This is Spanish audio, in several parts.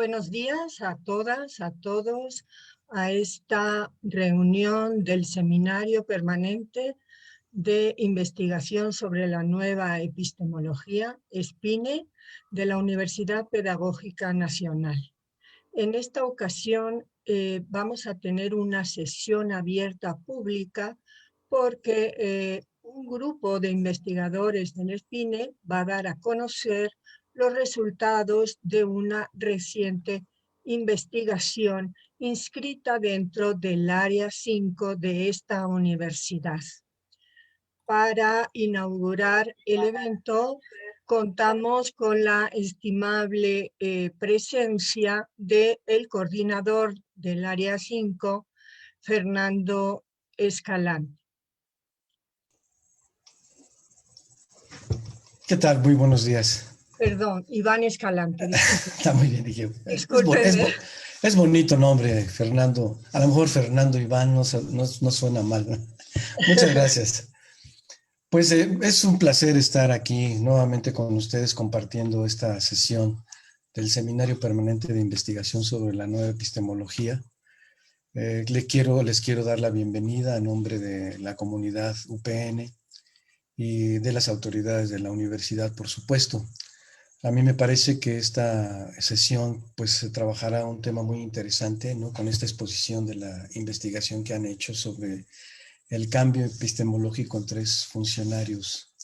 Buenos días a todas, a todos, a esta reunión del Seminario Permanente de Investigación sobre la Nueva Epistemología, SPINE, de la Universidad Pedagógica Nacional. En esta ocasión vamos a tener una sesión abierta pública porque un grupo de investigadores del SPINE va a dar a conocer los resultados de una reciente investigación inscrita dentro del área 5 de esta universidad. Para inaugurar el evento, contamos con la estimable presencia del coordinador del área 5, Fernando Escalante. ¿Qué tal? Muy buenos días. Perdón, Iván Escalante. Está muy bien, dije. Discúlpeme. Es bonito nombre, Fernando. A lo mejor Fernando Iván no suena mal, ¿no? Muchas gracias. Pues es un placer estar aquí nuevamente con ustedes compartiendo esta sesión del Seminario Permanente de Investigación sobre la Nueva Epistemología. Les quiero dar la bienvenida a nombre de la comunidad UPN y de las autoridades de la universidad, por supuesto. A mí me parece que esta sesión pues se trabajará un tema muy interesante, ¿no? Con esta exposición de la investigación que han hecho sobre el cambio epistemológico en 3 funcionarios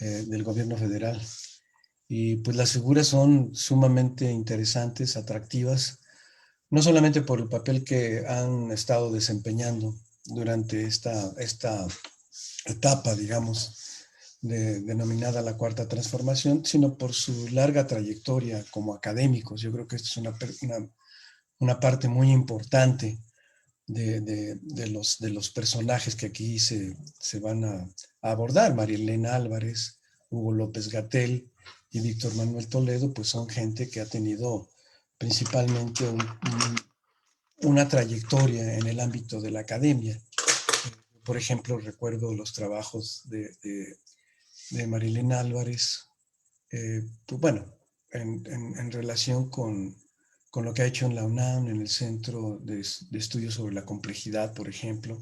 del gobierno federal. Y pues las figuras son sumamente interesantes, atractivas, no solamente por el papel que han estado desempeñando durante esta etapa, digamos, denominada la Cuarta Transformación, sino por su larga trayectoria como académicos. Yo creo que esta es una parte muy importante de los personajes que aquí se van a abordar. María Elena Álvarez, Hugo López-Gatell y Víctor Manuel Toledo, pues son gente que ha tenido principalmente una trayectoria en el ámbito de la academia. Por ejemplo, recuerdo los trabajos de María Elena Álvarez, pues bueno, en relación con lo que ha hecho en la UNAM, en el Centro de Estudios sobre la Complejidad, por ejemplo.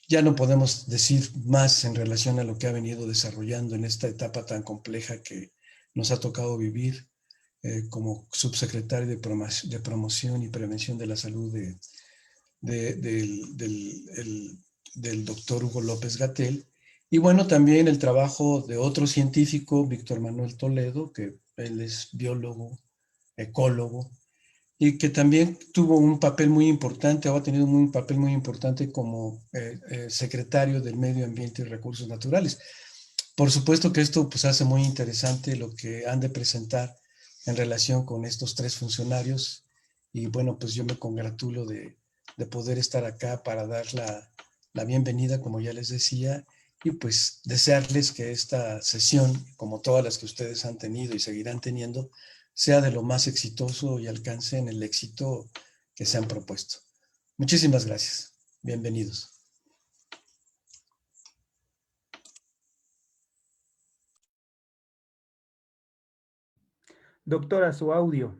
Ya no podemos decir más en relación a lo que ha venido desarrollando en esta etapa tan compleja que nos ha tocado vivir como subsecretario de Promoción y Prevención de la Salud del doctor Hugo López-Gatell. Y bueno, también el trabajo de otro científico, Víctor Manuel Toledo, que él es biólogo, ecólogo, y que también tuvo un papel muy importante, o ha tenido un papel muy importante como secretario del Medio Ambiente y Recursos Naturales. Por supuesto que esto pues hace muy interesante lo que han de presentar en relación con estos 3 funcionarios, y bueno, pues yo me congratulo de poder estar acá para dar la bienvenida, como ya les decía, y pues desearles que esta sesión, como todas las que ustedes han tenido y seguirán teniendo, sea de lo más exitoso y alcancen el éxito que se han propuesto. Muchísimas gracias. Bienvenidos. Doctora, su audio.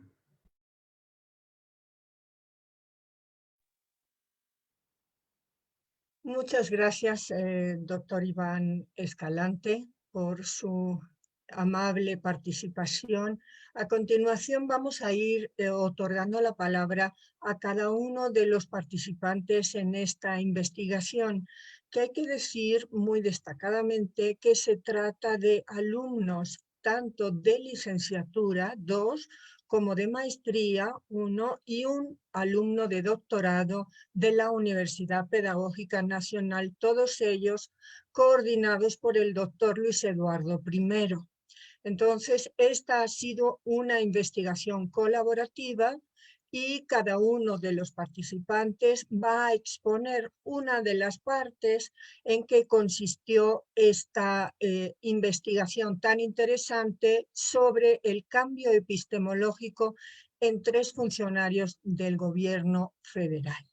Muchas gracias, doctor Iván Escalante, por su amable participación. A continuación vamos a ir otorgando la palabra a cada uno de los participantes en esta investigación, que hay que decir muy destacadamente que se trata de alumnos tanto de licenciatura, 2, como de maestría, 1, y un alumno de doctorado de la Universidad Pedagógica Nacional, todos ellos coordinados por el doctor Luis Eduardo I. Entonces, esta ha sido una investigación colaborativa y cada uno de los participantes va a exponer una de las partes en que consistió esta investigación tan interesante sobre el cambio epistemológico en 3 funcionarios del gobierno federal.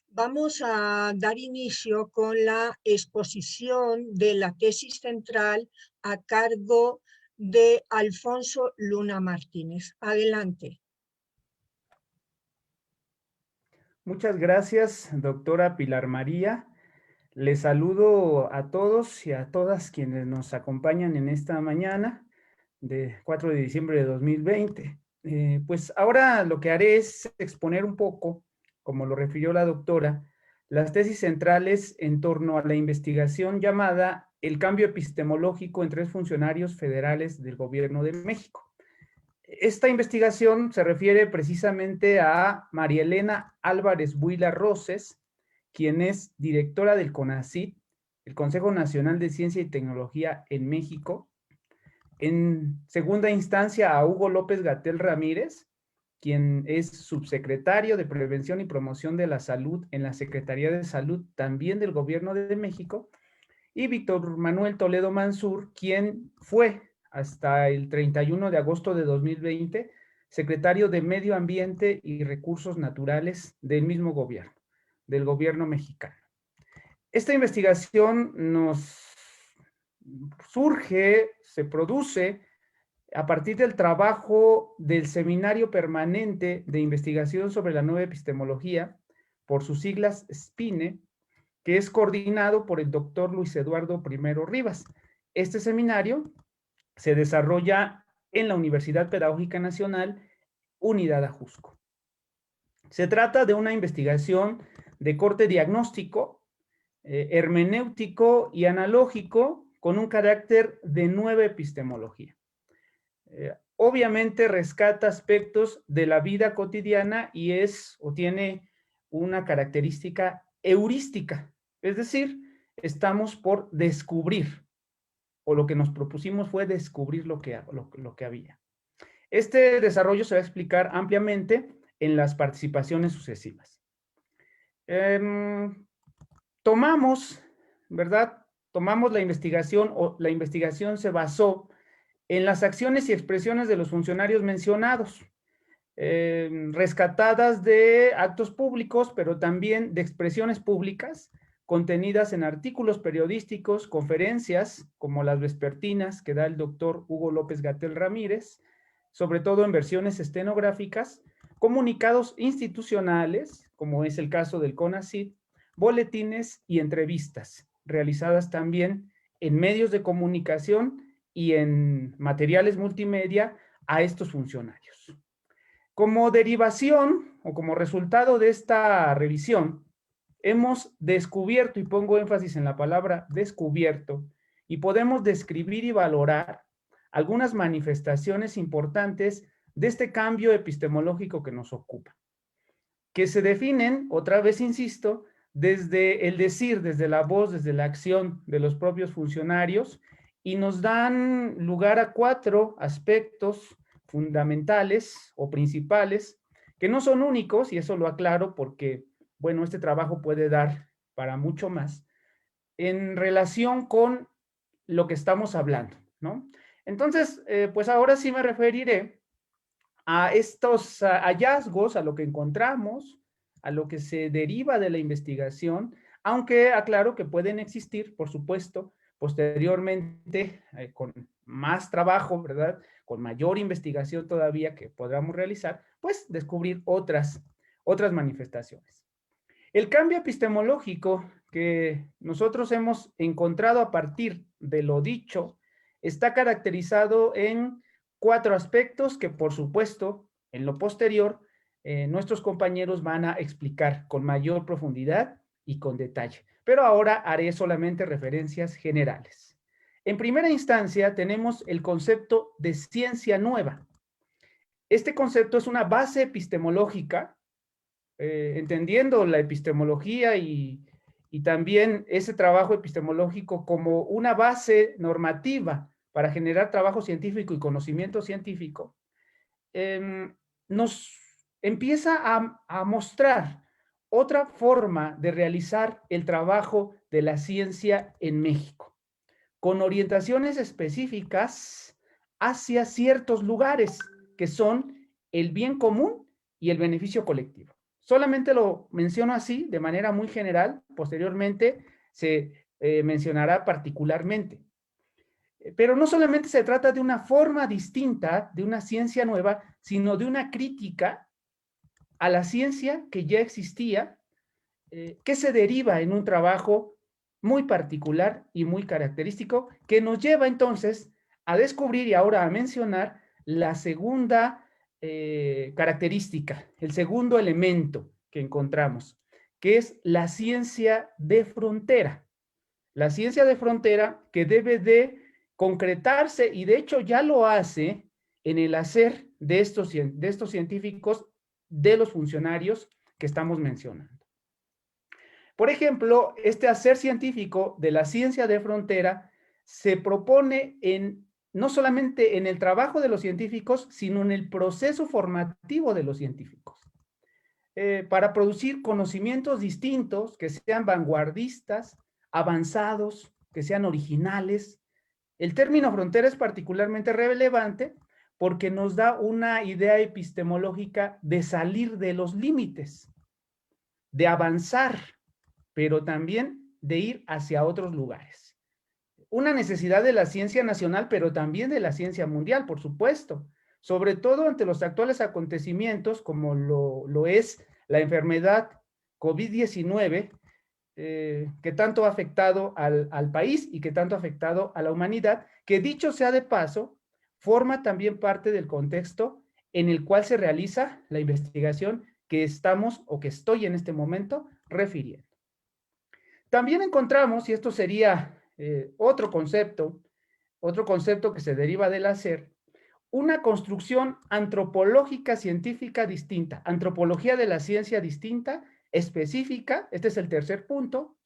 Vamos a dar inicio con la exposición de la tesis central a cargo de Alfonso Luna Martínez. Adelante. Muchas gracias, doctora Pilar María. Les saludo a todos y a todas quienes nos acompañan en esta mañana de 4 de diciembre de 2020. Pues ahora lo que haré es exponer un poco, como lo refirió la doctora, las tesis centrales en torno a la investigación llamada El cambio epistemológico en 3 funcionarios federales del Gobierno de México. Esta investigación se refiere precisamente a María Elena Álvarez Buila Roses, quien es directora del CONACYT, el Consejo Nacional de Ciencia y Tecnología en México. En segunda instancia, a Hugo López-Gatell Ramírez, quien es subsecretario de Prevención y Promoción de la Salud en la Secretaría de Salud también del Gobierno de México, y Víctor Manuel Toledo Mansur, quien fue hasta el 31 de agosto de 2020 secretario de Medio Ambiente y Recursos Naturales del mismo gobierno, del gobierno mexicano. Esta investigación se produce a partir del trabajo del Seminario Permanente de Investigación sobre la Nueva Epistemología, por sus siglas SPINE, que es coordinado por el doctor Luis Eduardo I. Rivas. Este seminario se desarrolla en la Universidad Pedagógica Nacional, Unidad Ajusco. Se trata de una investigación de corte diagnóstico, hermenéutico y analógico, con un carácter de nueva epistemología. Obviamente rescata aspectos de la vida cotidiana y tiene una característica heurística, es decir, estamos por descubrir, o lo que nos propusimos fue descubrir lo que había. Este desarrollo se va a explicar ampliamente en las participaciones sucesivas. Tomamos la investigación, o la investigación se basó en las acciones y expresiones de los funcionarios mencionados, rescatadas de actos públicos, pero también de expresiones públicas contenidas en artículos periodísticos, conferencias, como las vespertinas que da el doctor Hugo López-Gatell Ramírez, sobre todo en versiones estenográficas, comunicados institucionales, como es el caso del CONACYT, boletines y entrevistas, realizadas también en medios de comunicación y en materiales multimedia a estos funcionarios. Como derivación o como resultado de esta revisión, hemos descubierto, y pongo énfasis en la palabra descubierto, y podemos describir y valorar algunas manifestaciones importantes de este cambio epistemológico que nos ocupa, que se definen, otra vez insisto, desde el decir, desde la voz, desde la acción de los propios funcionarios, y nos dan lugar a 4 aspectos fundamentales o principales, que no son únicos, y eso lo aclaro porque, bueno, este trabajo puede dar para mucho más, en relación con lo que estamos hablando, ¿no? Entonces, pues ahora sí me referiré a estos hallazgos, a lo que encontramos, a lo que se deriva de la investigación, aunque aclaro que pueden existir, por supuesto, posteriormente, con más trabajo, ¿verdad? Con mayor investigación todavía que podamos realizar, pues descubrir otras manifestaciones. El cambio epistemológico que nosotros hemos encontrado a partir de lo dicho está caracterizado en 4 aspectos que, por supuesto, en lo posterior, nuestros compañeros van a explicar con mayor profundidad y con detalle. Pero ahora haré solamente referencias generales. En primera instancia, tenemos el concepto de ciencia nueva. Este concepto es una base epistemológica, entendiendo la epistemología y también ese trabajo epistemológico como una base normativa para generar trabajo científico y conocimiento científico, nos empieza a mostrar otra forma de realizar el trabajo de la ciencia en México, con orientaciones específicas hacia ciertos lugares que son el bien común y el beneficio colectivo. Solamente lo menciono así, de manera muy general, posteriormente se mencionará particularmente. Pero no solamente se trata de una forma distinta, de una ciencia nueva, sino de una crítica a la ciencia que ya existía, que se deriva en un trabajo muy particular y muy característico, que nos lleva entonces a descubrir y ahora a mencionar la segunda característica, el segundo elemento que encontramos, que es la ciencia de frontera. La ciencia de frontera que debe de concretarse, y de hecho ya lo hace en el hacer de estos científicos, de los funcionarios que estamos mencionando. Por ejemplo, este hacer científico de la ciencia de frontera se propone no solamente en el trabajo de los científicos, sino en el proceso formativo de los científicos. Para producir conocimientos distintos, que sean vanguardistas, avanzados, que sean originales. El término frontera es particularmente relevante porque nos da una idea epistemológica de salir de los límites, de avanzar, pero también de ir hacia otros lugares. Una necesidad de la ciencia nacional, pero también de la ciencia mundial, por supuesto, sobre todo ante los actuales acontecimientos, como lo es la enfermedad COVID-19, que tanto ha afectado al país y que tanto ha afectado a la humanidad, que dicho sea de paso, forma también parte del contexto en el cual se realiza la investigación que estamos o que estoy en este momento refiriendo. También encontramos, y esto sería otro concepto que se deriva del hacer, una construcción antropológica científica distinta, antropología de la ciencia distinta, específica, este es el tercer punto,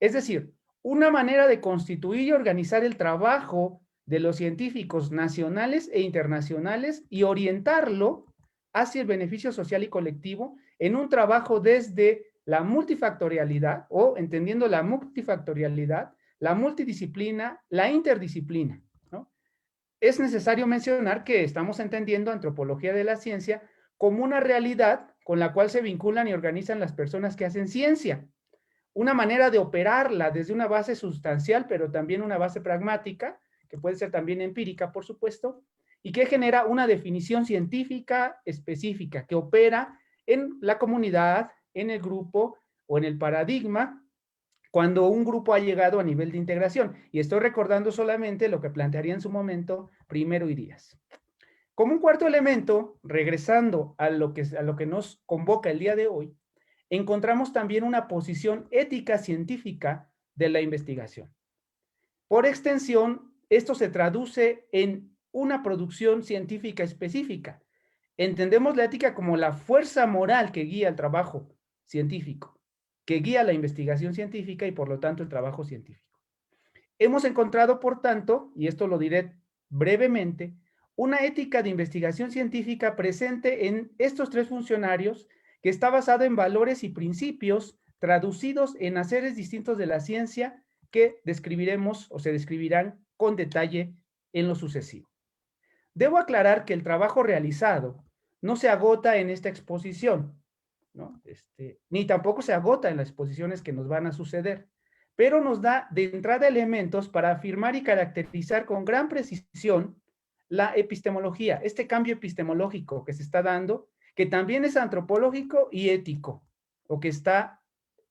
es decir, una manera de constituir y organizar el trabajo de los científicos nacionales e internacionales y orientarlo hacia el beneficio social y colectivo en un trabajo desde la multifactorialidad, o entendiendo la multifactorialidad, la multidisciplina, la interdisciplina, ¿no? Es necesario mencionar que estamos entendiendo antropología de la ciencia como una realidad con la cual se vinculan y organizan las personas que hacen ciencia. Una manera de operarla desde una base sustancial, pero también una base pragmática, que puede ser también empírica, por supuesto, y que genera una definición científica específica que opera en la comunidad, en el grupo o en el paradigma cuando un grupo ha llegado a nivel de integración. Y estoy recordando solamente lo que plantearía en su momento Primero Irías. Como un cuarto elemento, regresando a lo que nos convoca el día de hoy, encontramos también una posición ética científica de la investigación. Por extensión, esto se traduce en una producción científica específica. Entendemos la ética como la fuerza moral que guía el trabajo científico, que guía la investigación científica y por lo tanto el trabajo científico. Hemos encontrado, por tanto, y esto lo diré brevemente, una ética de investigación científica presente en estos tres funcionarios que está basada en valores y principios traducidos en haceres distintos de la ciencia que describiremos o se describirán con detalle en lo sucesivo. Debo aclarar que el trabajo realizado no se agota en esta exposición, ¿no? Ni tampoco se agota en las exposiciones que nos van a suceder, pero nos da de entrada elementos para afirmar y caracterizar con gran precisión la epistemología, este cambio epistemológico que se está dando, que también es antropológico y ético, o que está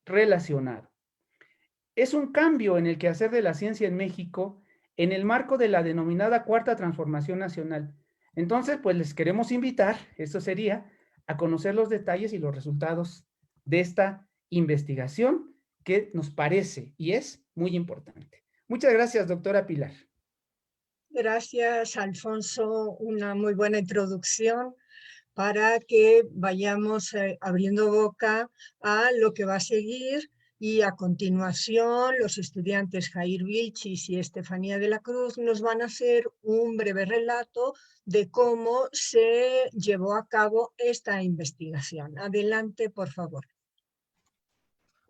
relacionado. Es un cambio en el quehacer de la ciencia en México en el marco de la denominada Cuarta Transformación Nacional. Entonces, pues les queremos invitar, eso sería, a conocer los detalles y los resultados de esta investigación que nos parece y es muy importante. Muchas gracias, doctora Pilar. Gracias, Alfonso. Una muy buena introducción para que vayamos abriendo boca a lo que va a seguir, y a continuación los estudiantes Jair Vilchis y Estefanía de la Cruz nos van a hacer un breve relato de cómo se llevó a cabo esta investigación. Adelante, por favor.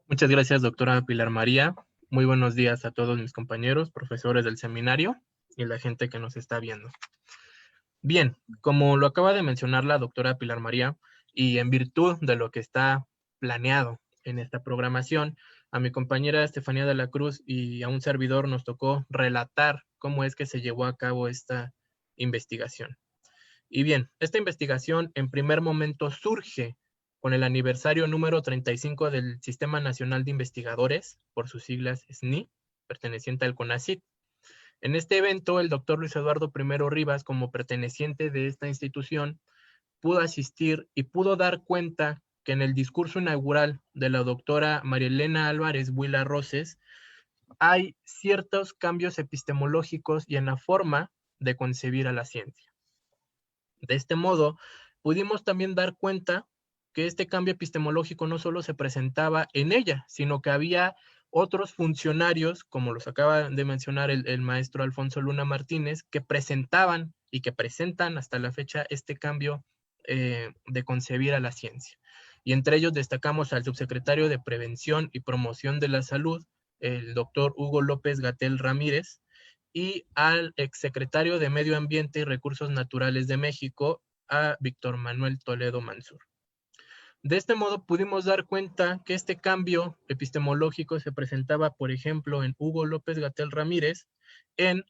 Muchas gracias, doctora Pilar María. Muy buenos días a todos mis compañeros, profesores del seminario y la gente que nos está viendo. Bien, como lo acaba de mencionar la doctora Pilar María, y en virtud de lo que está planeado en esta programación, a mi compañera Estefanía de la Cruz y a un servidor nos tocó relatar cómo es que se llevó a cabo esta investigación. Y bien, esta investigación en primer momento surge con el aniversario número 35 del Sistema Nacional de Investigadores, por sus siglas SNI, perteneciente al CONACYT. En este evento, el doctor Luis Eduardo I. Rivas, como perteneciente de esta institución, pudo asistir y pudo dar cuenta que en el discurso inaugural de la doctora María Elena Álvarez Buila Roses hay ciertos cambios epistemológicos y en la forma de concebir a la ciencia. De este modo, pudimos también dar cuenta que este cambio epistemológico no solo se presentaba en ella, sino que había otros funcionarios, como los acaba de mencionar el maestro Alfonso Luna Martínez, que presentaban y que presentan hasta la fecha este cambio de concebir a la ciencia. Y entre ellos destacamos al subsecretario de Prevención y Promoción de la Salud, el doctor Hugo López Gatell Ramírez, y al exsecretario de Medio Ambiente y Recursos Naturales de México, a Víctor Manuel Toledo Mansur. De este modo pudimos dar cuenta que este cambio epistemológico se presentaba, por ejemplo, en Hugo López Gatell Ramírez, en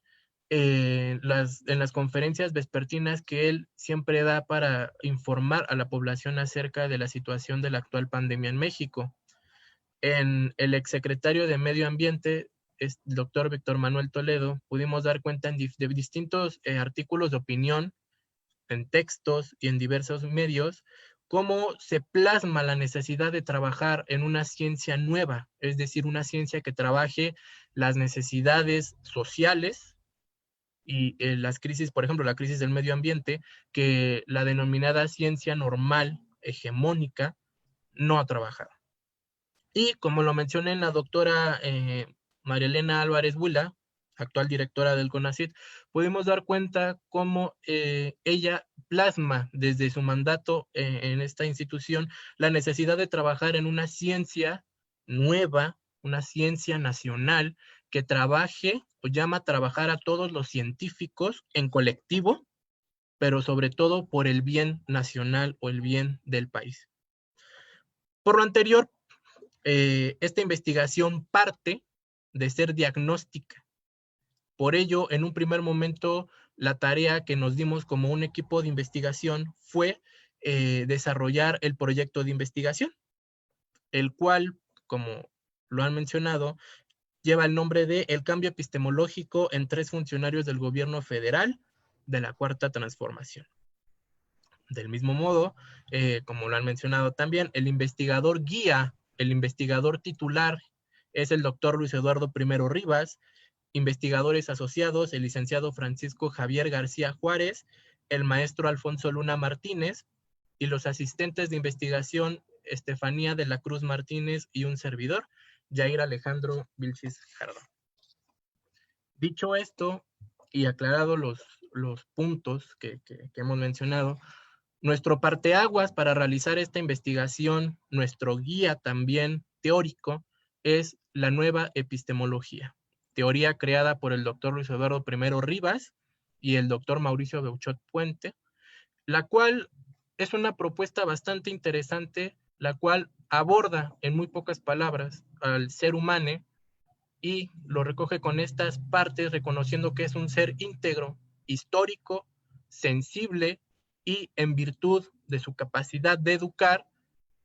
las conferencias vespertinas que él siempre da para informar a la población acerca de la situación de la actual pandemia en México. En el exsecretario de Medio Ambiente, el doctor Víctor Manuel Toledo, pudimos dar cuenta de distintos artículos de opinión, en textos y en diversos medios, cómo se plasma la necesidad de trabajar en una ciencia nueva, es decir, una ciencia que trabaje las necesidades sociales y las crisis, por ejemplo, la crisis del medio ambiente, que la denominada ciencia normal, hegemónica, no ha trabajado. Y como lo mencioné la doctora María Elena Álvarez Buila, actual directora del CONACYT, pudimos dar cuenta cómo ella plasma desde su mandato en esta institución la necesidad de trabajar en una ciencia nueva, una ciencia nacional que trabaje o llama a trabajar a todos los científicos en colectivo, pero sobre todo por el bien nacional o el bien del país. Por lo anterior, esta investigación parte de ser diagnóstica. Por ello, en un primer momento, la tarea que nos dimos como un equipo de investigación fue desarrollar el proyecto de investigación, el cual, como lo han mencionado, lleva el nombre de El cambio epistemológico en 3 funcionarios del gobierno federal de la Cuarta Transformación. Del mismo modo, como lo han mencionado también, el investigador guía, el investigador titular es el doctor Luis Eduardo I. Rivas, investigadores asociados, el licenciado Francisco Javier García Juárez, el maestro Alfonso Luna Martínez y los asistentes de investigación Estefanía de la Cruz Martínez y un servidor, Jair Alejandro Vilchis Jardón. Dicho esto y aclarado los puntos que hemos mencionado, nuestro parteaguas para realizar esta investigación, nuestro guía también teórico, es la nueva epistemología, teoría creada por el doctor Luis Eduardo I. Rivas y el doctor Mauricio Beuchot Puente, la cual es una propuesta bastante interesante, la cual aborda en muy pocas palabras al ser humano y lo recoge con estas partes, reconociendo que es un ser íntegro, histórico, sensible y en virtud de su capacidad de educar,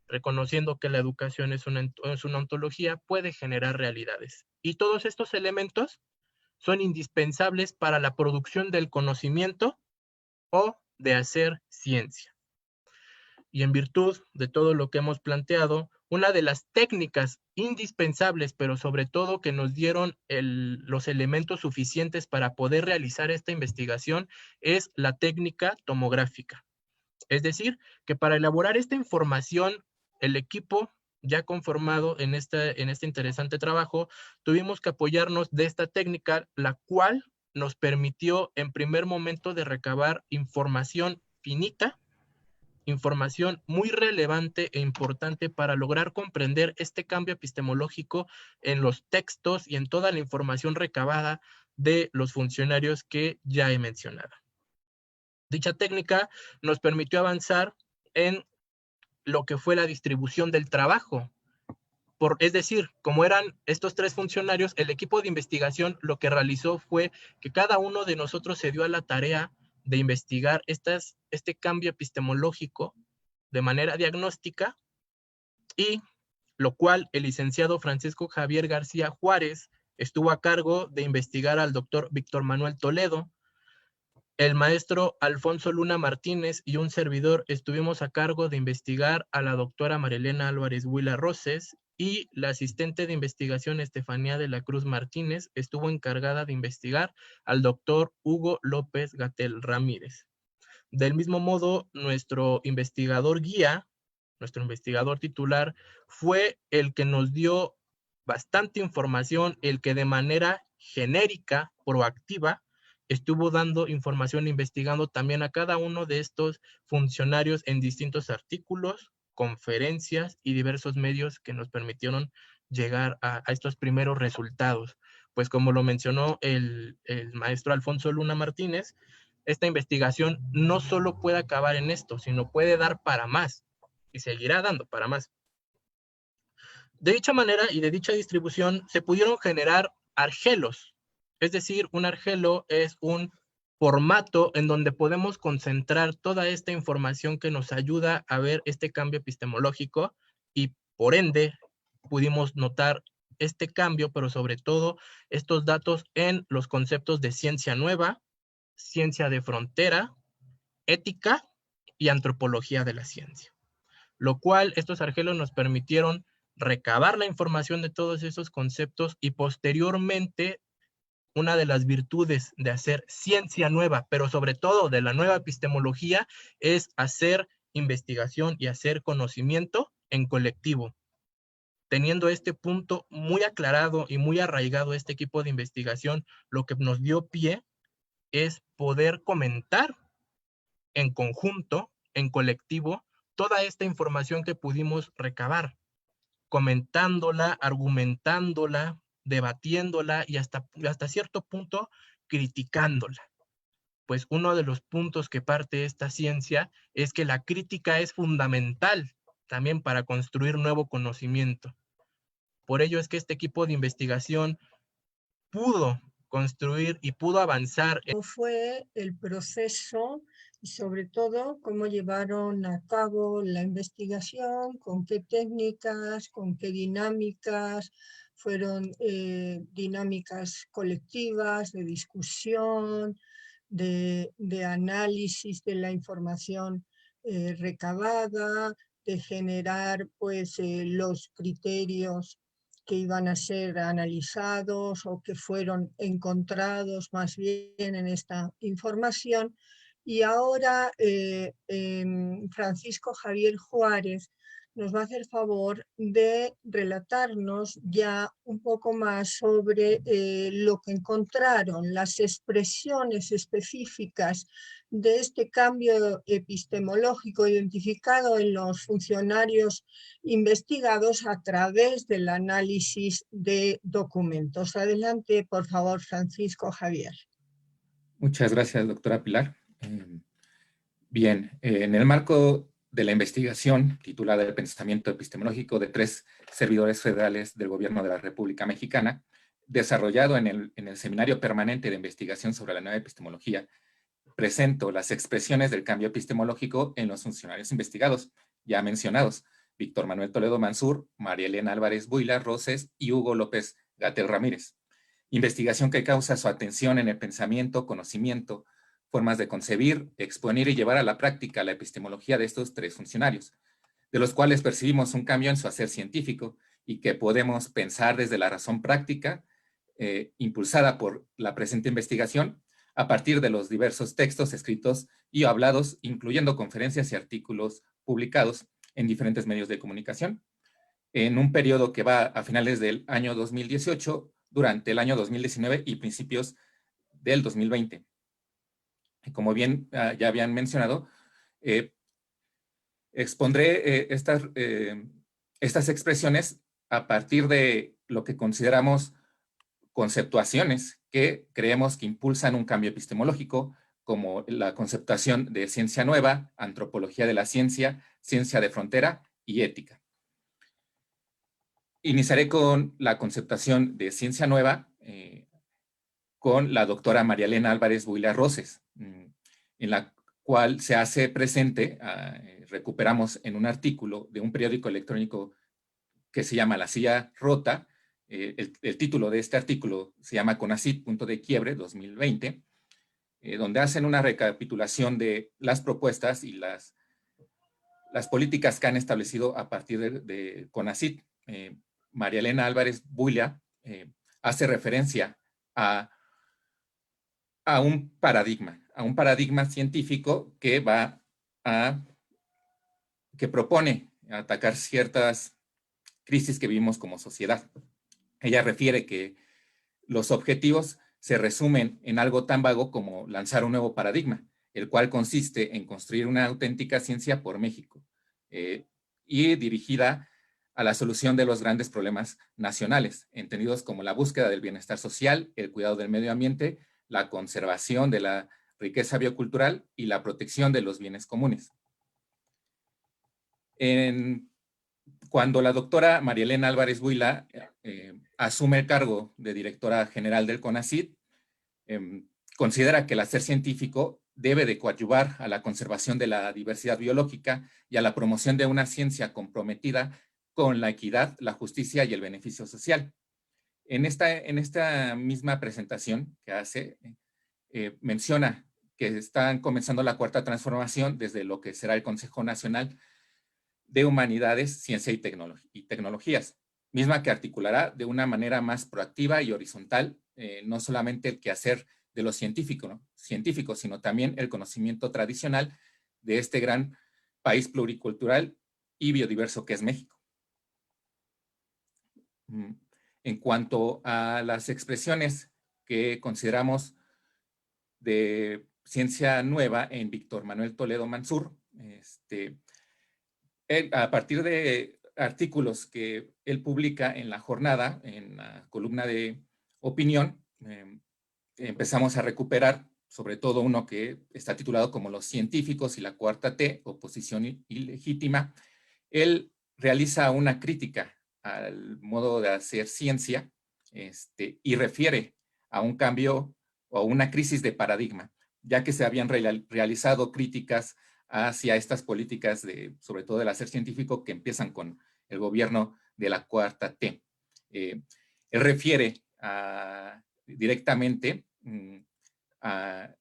reconociendo que la educación es una ontología, puede generar realidades. Y todos estos elementos son indispensables para la producción del conocimiento o de hacer ciencia. Y en virtud de todo lo que hemos planteado, una de las técnicas indispensables, pero sobre todo que nos dieron los elementos suficientes para poder realizar esta investigación, es la técnica tomográfica. Es decir, que para elaborar esta información, el equipo ya conformado en este interesante trabajo, tuvimos que apoyarnos de esta técnica, la cual nos permitió en primer momento de recabar información finita, información muy relevante e importante para lograr comprender este cambio epistemológico en los textos y en toda la información recabada de los funcionarios que ya he mencionado. Dicha técnica nos permitió avanzar en lo que fue la distribución del trabajo. Es decir, como eran estos 3 funcionarios, el equipo de investigación lo que realizó fue que cada uno de nosotros se dio a la tarea de investigar este cambio epistemológico de manera diagnóstica, y lo cual el licenciado Francisco Javier García Juárez estuvo a cargo de investigar al doctor Víctor Manuel Toledo. El maestro Alfonso Luna Martínez y un servidor estuvimos a cargo de investigar a la doctora Marielena Álvarez Huila Roses, y la asistente de investigación Estefanía de la Cruz Martínez estuvo encargada de investigar al doctor Hugo López Gatell Ramírez. Del mismo modo, nuestro investigador guía, nuestro investigador titular, fue el que nos dio bastante información, el que de manera genérica, proactiva, estuvo dando información, investigando también a cada uno de estos funcionarios en distintos artículos, conferencias y diversos medios que nos permitieron llegar a estos primeros resultados. Pues como lo mencionó el maestro Alfonso Luna Martínez, esta investigación no solo puede acabar en esto, sino puede dar para más y seguirá dando para más. De dicha manera y de dicha distribución se pudieron generar argelos, es decir, un argelo es un formato en donde podemos concentrar toda esta información que nos ayuda a ver este cambio epistemológico, y por ende pudimos notar este cambio, pero sobre todo estos datos en los conceptos de ciencia nueva, ciencia de frontera, ética y antropología de la ciencia. Lo cual estos argelos nos permitieron recabar la información de todos esos conceptos, y posteriormente una de las virtudes de hacer ciencia nueva, pero sobre todo de la nueva epistemología, es hacer investigación y hacer conocimiento en colectivo. Teniendo este punto muy aclarado y muy arraigado este equipo de investigación, lo que nos dio pie es poder comentar en conjunto, en colectivo, toda esta información que pudimos recabar, comentándola, argumentándola, debatiéndola y hasta cierto punto criticándola. Pues uno de los puntos que parte esta ciencia es que la crítica es fundamental también para construir nuevo conocimiento. Por ello es que este equipo de investigación pudo construir y pudo avanzar. ¿Cómo fue el proceso y sobre todo cómo llevaron a cabo la investigación, con qué técnicas, con qué dinámicas? Fueron dinámicas colectivas, de discusión, de análisis de la información recabada, de generar pues los criterios que iban a ser analizados o que fueron encontrados más bien en esta información. Y ahora Francisco Javier Juárez nos va a hacer favor de relatarnos ya un poco más sobre lo que encontraron, las expresiones específicas de este cambio epistemológico identificado en los funcionarios investigados a través del análisis de documentos. Adelante, por favor, Francisco Javier. Muchas gracias, doctora Pilar. Bien, en el marco de la investigación titulada El pensamiento epistemológico de 3 servidores federales del Gobierno de la República Mexicana, desarrollado en el Seminario Permanente de Investigación sobre la Nueva Epistemología, presento las expresiones del cambio epistemológico en los funcionarios investigados, ya mencionados, Víctor Manuel Toledo Mansur, Marielena Álvarez Huila Roses y Hugo López Gatell Ramírez. Investigación que causa su atención en el pensamiento, conocimiento, formas de concebir, exponer y llevar a la práctica la epistemología de estos 3 funcionarios, de los cuales percibimos un cambio en su hacer científico y que podemos pensar desde la razón práctica, impulsada por la presente investigación, a partir de los diversos textos escritos y hablados, incluyendo conferencias y artículos publicados en diferentes medios de comunicación, en un periodo que va a finales del año 2018, durante el año 2019 y principios del 2020. Como bien ya habían mencionado, expondré estas expresiones a partir de lo que consideramos conceptuaciones que creemos que impulsan un cambio epistemológico, como la conceptuación de ciencia nueva, antropología de la ciencia, ciencia de frontera y ética. Iniciaré con la conceptuación de ciencia nueva, con la doctora Marielena Álvarez Huila Roses, en la cual se hace presente recuperamos en un artículo de un periódico electrónico que se llama La Silla Rota. El título de este artículo se llama CONACYT, punto de quiebre 2020, donde hacen una recapitulación de las propuestas y las políticas que han establecido a partir de CONACYT. María Elena Álvarez Buila hace referencia a un paradigma científico que propone atacar ciertas crisis que vivimos como sociedad. Ella refiere que los objetivos se resumen en algo tan vago como lanzar un nuevo paradigma, el cual consiste en construir una auténtica ciencia por México y dirigida a la solución de los grandes problemas nacionales, entendidos como la búsqueda del bienestar social, el cuidado del medio ambiente, la conservación de la riqueza biocultural y la protección de los bienes comunes. Cuando la doctora María Elena Álvarez Buila asume el cargo de directora general del CONACYT, considera que el hacer científico debe de coadyuvar a la conservación de la diversidad biológica y a la promoción de una ciencia comprometida con la equidad, la justicia y el beneficio social. En esta misma presentación que hace, menciona que están comenzando la cuarta transformación desde lo que será el Consejo Nacional de Humanidades, Ciencia y Tecnologías, misma que articulará de una manera más proactiva y horizontal, no solamente el quehacer de los científicos, sino también el conocimiento tradicional de este gran país pluricultural y biodiverso que es México. En cuanto a las expresiones que consideramos de ciencia nueva en Víctor Manuel Toledo Mansur, a partir de artículos que él publica en La Jornada, en la columna de opinión, empezamos a recuperar, sobre todo uno que está titulado como Los científicos y la cuarta T, oposición ilegítima. Él realiza una crítica al modo de hacer ciencia y refiere a un cambio o una crisis de paradigma, ya que se habían realizado críticas hacia estas políticas, sobre todo del hacer científico, que empiezan con el gobierno de la cuarta T. Él refiere directamente,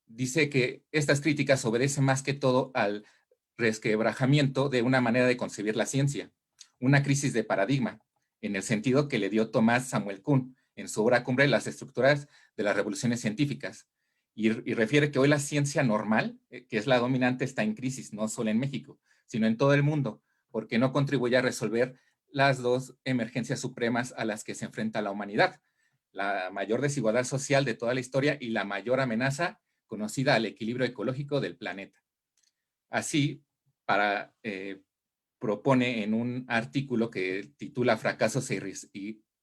dice que estas críticas obedecen más que todo al resquebrajamiento de una manera de concebir la ciencia, una crisis de paradigma, en el sentido que le dio Tomás Samuel Kuhn en su obra cumbre Las estructuras de las revoluciones científicas, y refiere que hoy la ciencia normal, que es la dominante, está en crisis, no solo en México, sino en todo el mundo, porque no contribuye a resolver las dos emergencias supremas a las que se enfrenta la humanidad: la mayor desigualdad social de toda la historia y la mayor amenaza conocida al equilibrio ecológico del planeta. Así, propone en un artículo que titula Fracasos e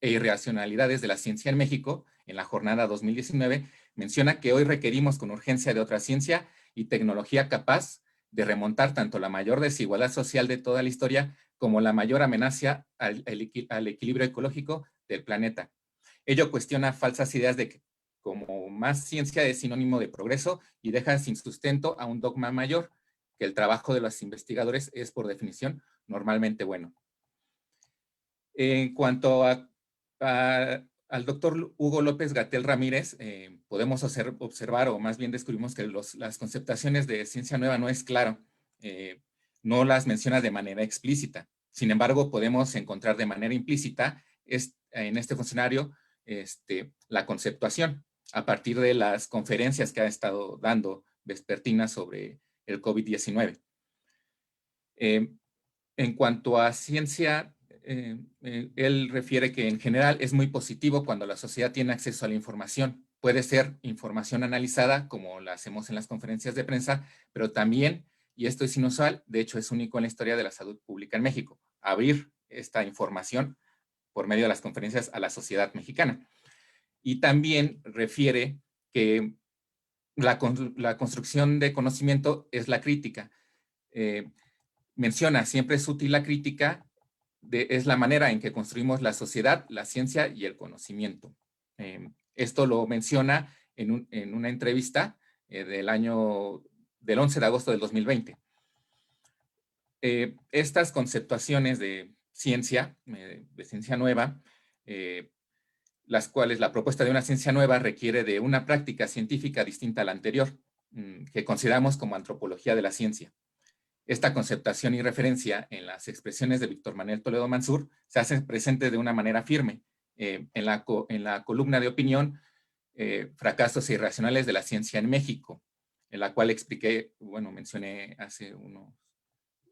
irracionalidades de la ciencia en México, en la jornada 2019, menciona que hoy requerimos con urgencia de otra ciencia y tecnología capaz de remontar tanto la mayor desigualdad social de toda la historia como la mayor amenaza al equilibrio ecológico del planeta. Ello cuestiona falsas ideas de que como más ciencia es sinónimo de progreso y deja sin sustento a un dogma mayor, que el trabajo de los investigadores es por definición normalmente bueno. En cuanto al doctor Hugo López-Gatell Ramírez, podemos observar, o más bien descubrimos que las conceptaciones de ciencia nueva no es claro, no las menciona de manera explícita. Sin embargo, podemos encontrar de manera implícita en este funcionario la conceptuación a partir de las conferencias que ha estado dando vespertinas sobre el COVID-19. En cuanto a ciencia, él refiere que en general es muy positivo cuando la sociedad tiene acceso a la información. Puede ser información analizada, como la hacemos en las conferencias de prensa, pero también, y esto es inusual, de hecho es único en la historia de la salud pública en México, abrir esta información por medio de las conferencias a la sociedad mexicana. Y también refiere que la construcción de conocimiento es la crítica. Menciona, siempre es útil la crítica, es la manera en que construimos la sociedad, la ciencia y el conocimiento. Esto lo menciona en una entrevista del 11 de agosto del 2020. estas conceptuaciones de ciencia nueva, las cuales la propuesta de una ciencia nueva requiere de una práctica científica distinta a la anterior, que consideramos como antropología de la ciencia. Esta conceptación y referencia en las expresiones de Víctor Manuel Toledo Mansur se hace presente de una manera firme en la columna de opinión Fracasos irracionales de la ciencia en México, en la cual expliqué, bueno, mencioné hace unos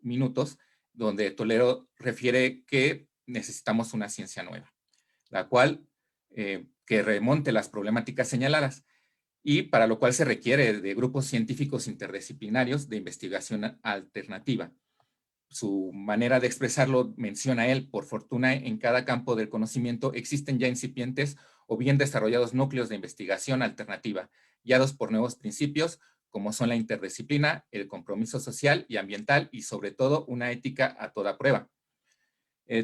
minutos, donde Toledo refiere que necesitamos una ciencia nueva, la cual que remonte las problemáticas señaladas, y para lo cual se requiere de grupos científicos interdisciplinarios de investigación alternativa. Su manera de expresarlo menciona él: por fortuna, en cada campo del conocimiento existen ya incipientes o bien desarrollados núcleos de investigación alternativa, guiados por nuevos principios, como son la interdisciplina, el compromiso social y ambiental, y sobre todo una ética a toda prueba.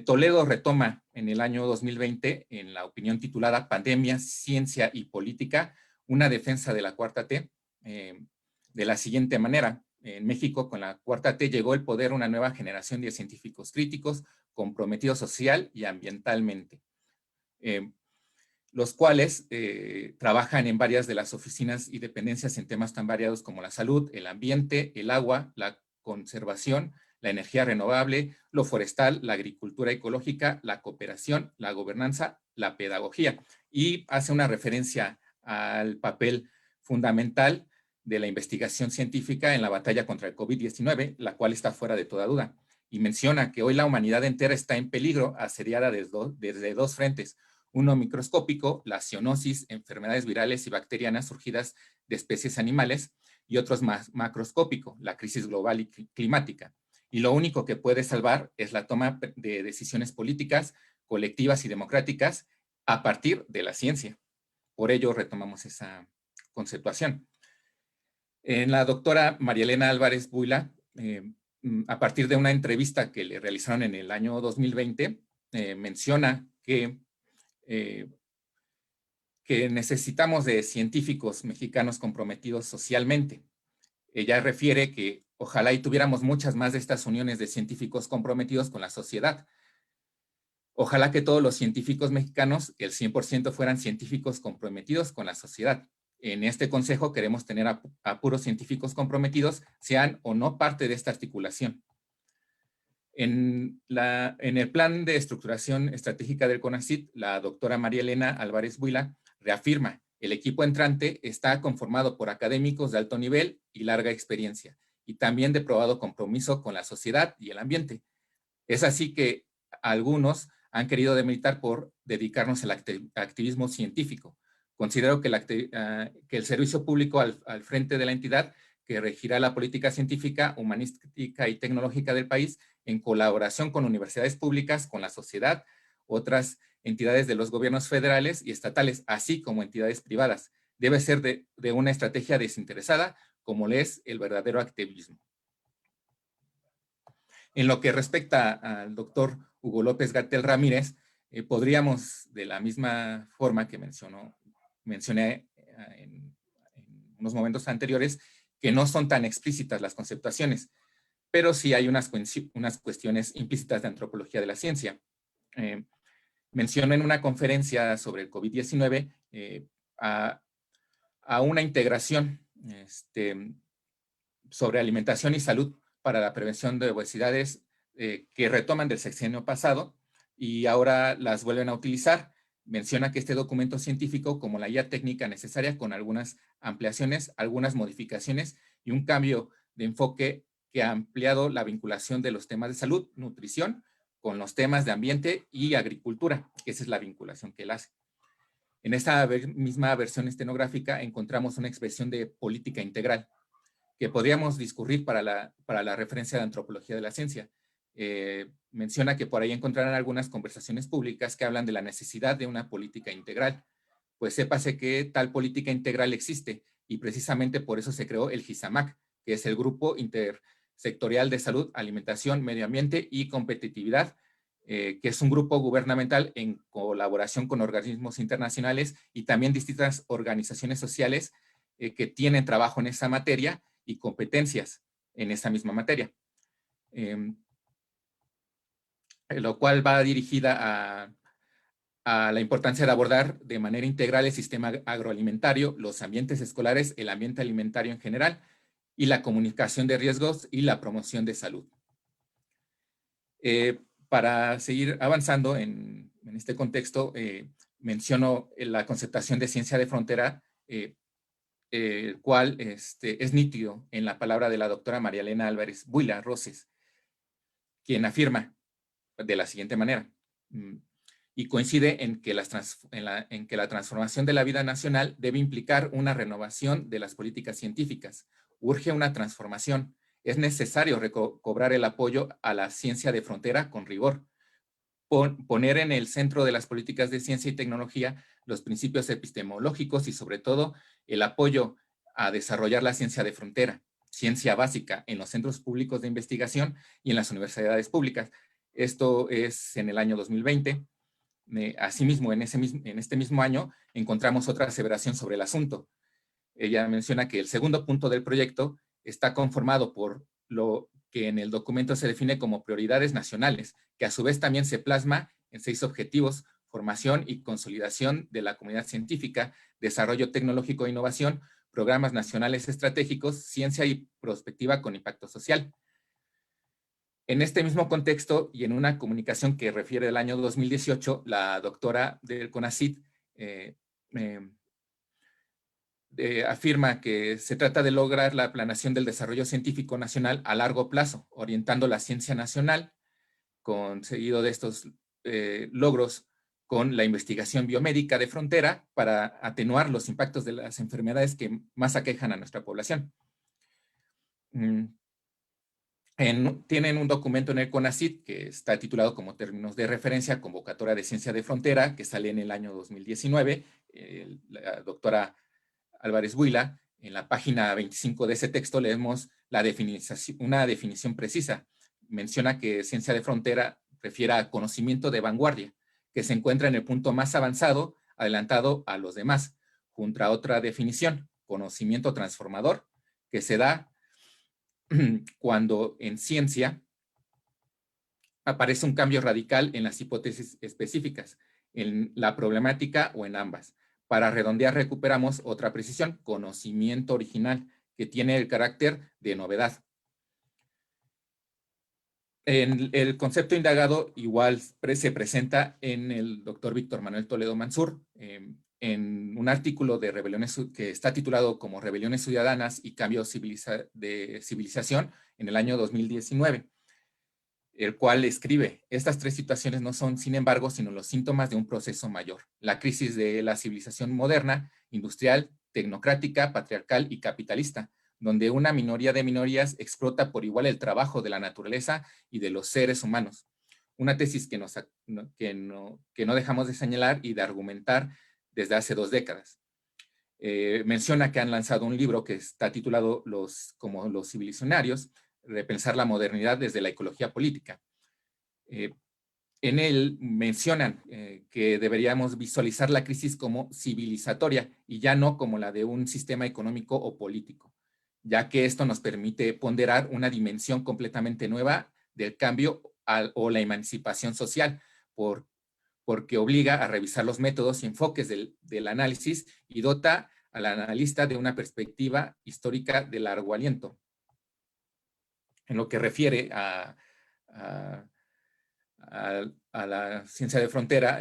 Toledo retoma en el año 2020, en la opinión titulada Pandemia, Ciencia y Política, una defensa de la Cuarta T, de la siguiente manera: en México, con la Cuarta T, llegó al poder una nueva generación de científicos críticos, comprometidos social y ambientalmente, los cuales trabajan en varias de las oficinas y dependencias en temas tan variados como la salud, el ambiente, el agua, la conservación, la energía renovable, lo forestal, la agricultura ecológica, la cooperación, la gobernanza, la pedagogía. Y hace una referencia al papel fundamental de la investigación científica en la batalla contra el COVID-19, la cual está fuera de toda duda. Y menciona que hoy la humanidad entera está en peligro, asediada desde dos frentes: uno microscópico, la zoonosis, enfermedades virales y bacterianas surgidas de especies animales, y otro más macroscópico, la crisis global y climática. Y lo único que puede salvar es la toma de decisiones políticas, colectivas y democráticas a partir de la ciencia. Por ello retomamos esa conceptuación. En la doctora María Elena Álvarez Buila, a partir de una entrevista que le realizaron en el año 2020, menciona que necesitamos de científicos mexicanos comprometidos socialmente. Ella refiere que ojalá y tuviéramos muchas más de estas uniones de científicos comprometidos con la sociedad. Ojalá que todos los científicos mexicanos, el 100%, fueran científicos comprometidos con la sociedad. En este consejo queremos tener a puros científicos comprometidos, sean o no parte de esta articulación. En el plan de estructuración estratégica del CONACYT, la doctora María Elena Álvarez Buila reafirma: el equipo entrante está conformado por académicos de alto nivel y larga experiencia, y también de probado compromiso con la sociedad y el ambiente. Es así que algunos han querido demeritar por dedicarnos al activismo científico. Considero que el servicio público al frente de la entidad que regirá la política científica, humanística y tecnológica del país, en colaboración con universidades públicas, con la sociedad, otras entidades de los gobiernos federales y estatales, así como entidades privadas, debe ser de una estrategia desinteresada, como le es el verdadero activismo. En lo que respecta al doctor Hugo López-Gatell Ramírez, podríamos, de la misma forma que mencioné en unos momentos anteriores, que no son tan explícitas las conceptuaciones, pero sí hay unas cuestiones implícitas de antropología de la ciencia. Mencionó en una conferencia sobre el COVID-19 a una integración sobre alimentación y salud para la prevención de obesidades que retoman del sexenio pasado y ahora las vuelven a utilizar. Menciona que este documento científico, como la guía técnica necesaria, con algunas ampliaciones, algunas modificaciones y un cambio de enfoque que ha ampliado la vinculación de los temas de salud, nutrición, con los temas de ambiente y agricultura, que esa es la vinculación que él hace. En esta misma versión estenográfica encontramos una expresión de política integral que podríamos discurrir para la referencia de antropología de la ciencia. Menciona que por ahí encontrarán algunas conversaciones públicas que hablan de la necesidad de una política integral. Pues sépase que tal política integral existe y precisamente por eso se creó el GISAMAC, que es el Grupo Intersectorial de Salud, Alimentación, Medio Ambiente y Competitividad, que es un grupo gubernamental en colaboración con organismos internacionales y también distintas organizaciones sociales que tienen trabajo en esa materia y competencias en esa misma materia. lo cual va dirigida a la importancia de abordar de manera integral el sistema agroalimentario, los ambientes escolares, el ambiente alimentario en general, y la comunicación de riesgos y la promoción de salud. Para seguir avanzando en este contexto, menciono la conceptación de ciencia de frontera, el cual es nítido en la palabra de la doctora María Elena Álvarez Buila Roses, quien afirma de la siguiente manera, y coincide en que la transformación de la vida nacional debe implicar una renovación de las políticas científicas. Urge una transformación. Es necesario recobrar el apoyo a la ciencia de frontera con rigor. Poner en el centro de las políticas de ciencia y tecnología los principios epistemológicos y sobre todo el apoyo a desarrollar la ciencia de frontera, ciencia básica en los centros públicos de investigación y en las universidades públicas. Esto es en el año 2020. Asimismo, en este mismo año encontramos otra aseveración sobre el asunto. Ella menciona que el segundo punto del proyecto está conformado por lo que en el documento se define como prioridades nacionales, que a su vez también se plasma en 6 objetivos: formación y consolidación de la comunidad científica, desarrollo tecnológico e innovación, programas nacionales estratégicos, ciencia y prospectiva con impacto social. En este mismo contexto y en una comunicación que refiere al año 2018, la doctora del CONACYT afirma que se trata de lograr la planeación del desarrollo científico nacional a largo plazo, orientando la ciencia nacional, seguido de estos logros, con la investigación biomédica de frontera para atenuar los impactos de las enfermedades que más aquejan a nuestra población. Tienen un documento en el CONACYT que está titulado como términos de referencia, convocatoria de ciencia de frontera, que sale en el año 2019. La doctora Álvarez Buila, en la página 25 de ese texto leemos una definición precisa. Menciona que ciencia de frontera refiere a conocimiento de vanguardia, que se encuentra en el punto más avanzado, adelantado a los demás, junto a otra definición, conocimiento transformador, que se da cuando en ciencia aparece un cambio radical en las hipótesis específicas, en la problemática o en ambas. Para redondear, recuperamos otra precisión, conocimiento original, que tiene el carácter de novedad. El concepto indagado igual se presenta en el doctor Víctor Manuel Toledo Mansur, en un artículo de rebeliones que está titulado como Rebeliones Ciudadanas y Cambios de Civilización en el año 2019, el cual escribe: estas 3 situaciones no son, sin embargo, sino los síntomas de un proceso mayor, la crisis de la civilización moderna, industrial, tecnocrática, patriarcal y capitalista, donde una minoría de minorías explota por igual el trabajo de la naturaleza y de los seres humanos. Una tesis que no dejamos de señalar y de argumentar desde hace 2 décadas. Menciona que han lanzado un libro que está titulado como Los civilizacionarios, repensar la modernidad desde la ecología política. En él mencionan que deberíamos visualizar la crisis como civilizatoria y ya no como la de un sistema económico o político, ya que esto nos permite ponderar una dimensión completamente nueva del cambio o la emancipación social, porque obliga a revisar los métodos y enfoques del análisis y dota al analista de una perspectiva histórica de largo aliento. En lo que refiere a la ciencia de frontera,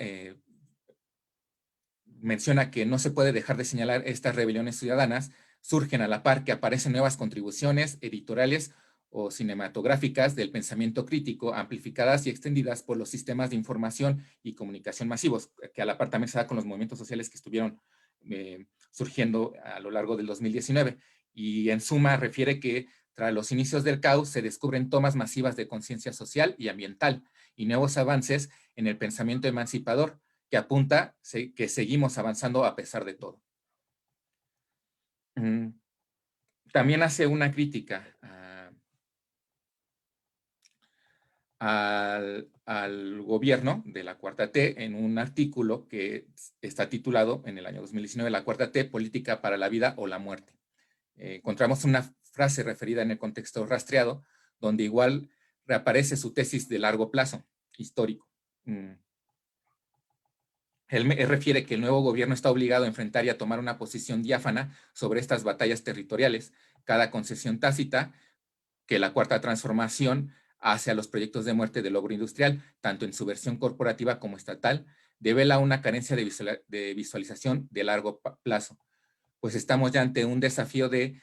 menciona que no se puede dejar de señalar estas rebeliones ciudadanas, surgen a la par que aparecen nuevas contribuciones editoriales o cinematográficas del pensamiento crítico, amplificadas y extendidas por los sistemas de información y comunicación masivos, que a la par también se da con los movimientos sociales que estuvieron surgiendo a lo largo del 2019. Y en suma refiere que tras los inicios del caos se descubren tomas masivas de conciencia social y ambiental y nuevos avances en el pensamiento emancipador que apunta que seguimos avanzando a pesar de todo. También hace una crítica al gobierno de la Cuarta T en un artículo que está titulado en el año 2019, La Cuarta T, Política para la Vida o la Muerte. Encontramos una frase referida en el contexto rastreado, donde igual reaparece su tesis de largo plazo histórico. Él refiere que el nuevo gobierno está obligado a enfrentar y a tomar una posición diáfana sobre estas batallas territoriales, cada concesión tácita que la Cuarta Transformación hace a los proyectos de muerte del logro industrial, tanto en su versión corporativa como estatal, devela una carencia de visualización de largo plazo, pues estamos ya ante un desafío de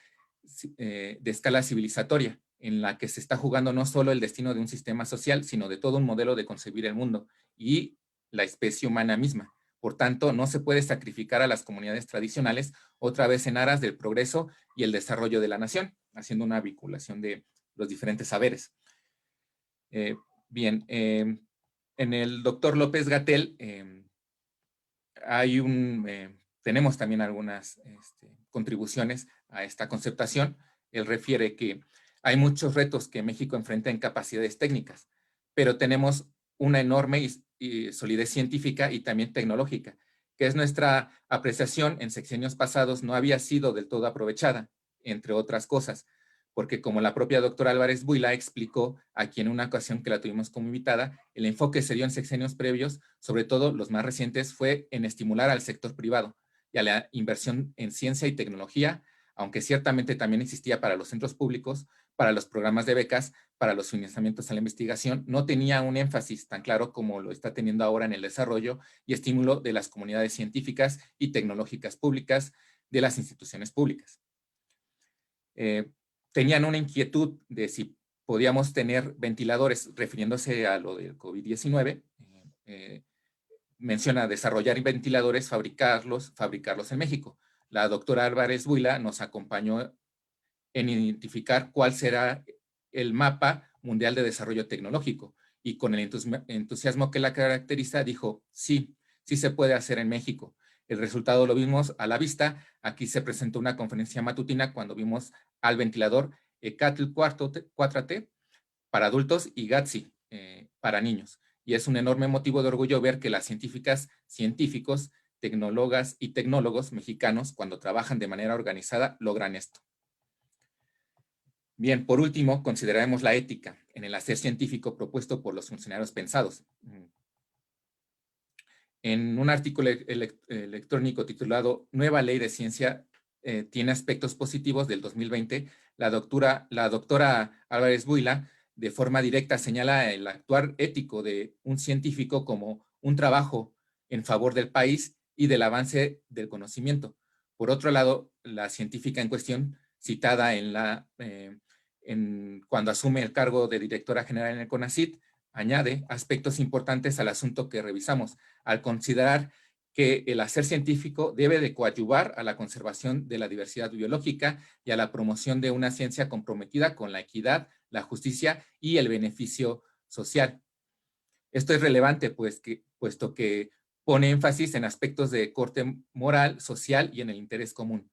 escala civilizatoria, en la que se está jugando no solo el destino de un sistema social, sino de todo un modelo de concebir el mundo y la especie humana misma. Por tanto, no se puede sacrificar a las comunidades tradicionales otra vez en aras del progreso y el desarrollo de la nación, haciendo una vinculación de los diferentes saberes. En el doctor López-Gatell tenemos también algunas contribuciones a esta conceptación. Él refiere que hay muchos retos que México enfrenta en capacidades técnicas, pero tenemos una enorme y solidez científica y también tecnológica, que es nuestra apreciación en sexenios pasados no había sido del todo aprovechada, entre otras cosas, porque como la propia doctora Álvarez Buila explicó aquí en una ocasión que la tuvimos como invitada, el enfoque se dio en sexenios previos, sobre todo los más recientes, fue en estimular al sector privado y a la inversión en ciencia y tecnología, aunque ciertamente también existía para los centros públicos, para los programas de becas, para los financiamientos a la investigación, no tenía un énfasis tan claro como lo está teniendo ahora en el desarrollo y estímulo de las comunidades científicas y tecnológicas públicas de las instituciones públicas. Tenían una inquietud de si podíamos tener ventiladores, refiriéndose a lo del COVID-19, menciona desarrollar ventiladores, fabricarlos en México. La doctora Álvarez Buila nos acompañó en identificar cuál será el mapa mundial de desarrollo tecnológico y con el entusiasmo que la caracteriza dijo, sí, sí se puede hacer en México. El resultado lo vimos a la vista. Aquí se presentó una conferencia matutina cuando vimos al ventilador ECATL 4T para adultos y GATSI para niños. Y es un enorme motivo de orgullo ver que las científicas, científicos, tecnólogas y tecnólogos mexicanos, cuando trabajan de manera organizada, logran esto. Bien, por último, consideraremos la ética en el hacer científico propuesto por los funcionarios pensados. En un artículo electrónico titulado Nueva Ley de Ciencia, tiene aspectos positivos del 2020, la doctora Álvarez Buila de forma directa señala el actuar ético de un científico como un trabajo en favor del país y del avance del conocimiento. Por otro lado, la científica en cuestión, citada cuando asume el cargo de directora general en el CONACYT, añade aspectos importantes al asunto que revisamos, al considerar que el hacer científico debe de coadyuvar a la conservación de la diversidad biológica y a la promoción de una ciencia comprometida con la equidad, la justicia y el beneficio social. Esto es relevante, puesto que pone énfasis en aspectos de corte moral, social y en el interés común.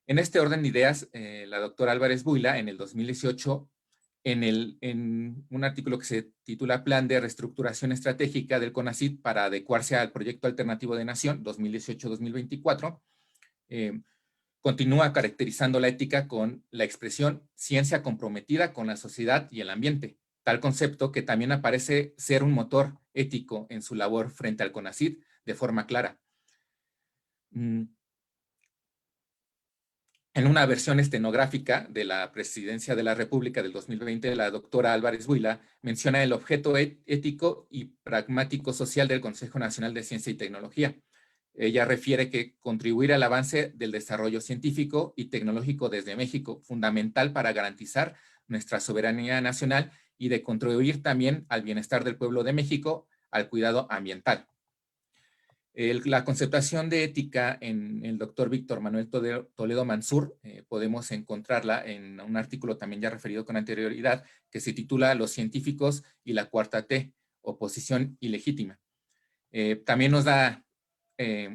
En este orden de ideas, la doctora Álvarez Buila, en el 2018, en un artículo que se titula Plan de Reestructuración Estratégica del CONACYT para adecuarse al Proyecto Alternativo de Nación 2018-2024, continúa caracterizando la ética con la expresión ciencia comprometida con la sociedad y el ambiente, tal concepto que también aparece ser un motor ético en su labor frente al CONACYT de forma clara. En una versión estenográfica de la Presidencia de la República del 2020, la doctora Álvarez Buila menciona el objeto ético y pragmático social del Consejo Nacional de Ciencia y Tecnología. Ella refiere que contribuir al avance del desarrollo científico y tecnológico desde México, fundamental para garantizar nuestra soberanía nacional y de contribuir también al bienestar del pueblo de México, al cuidado ambiental. La conceptación de ética en el doctor Víctor Manuel Toledo Mansur, podemos encontrarla en un artículo también ya referido con anterioridad, que se titula Los científicos y la cuarta T, oposición ilegítima. También nos da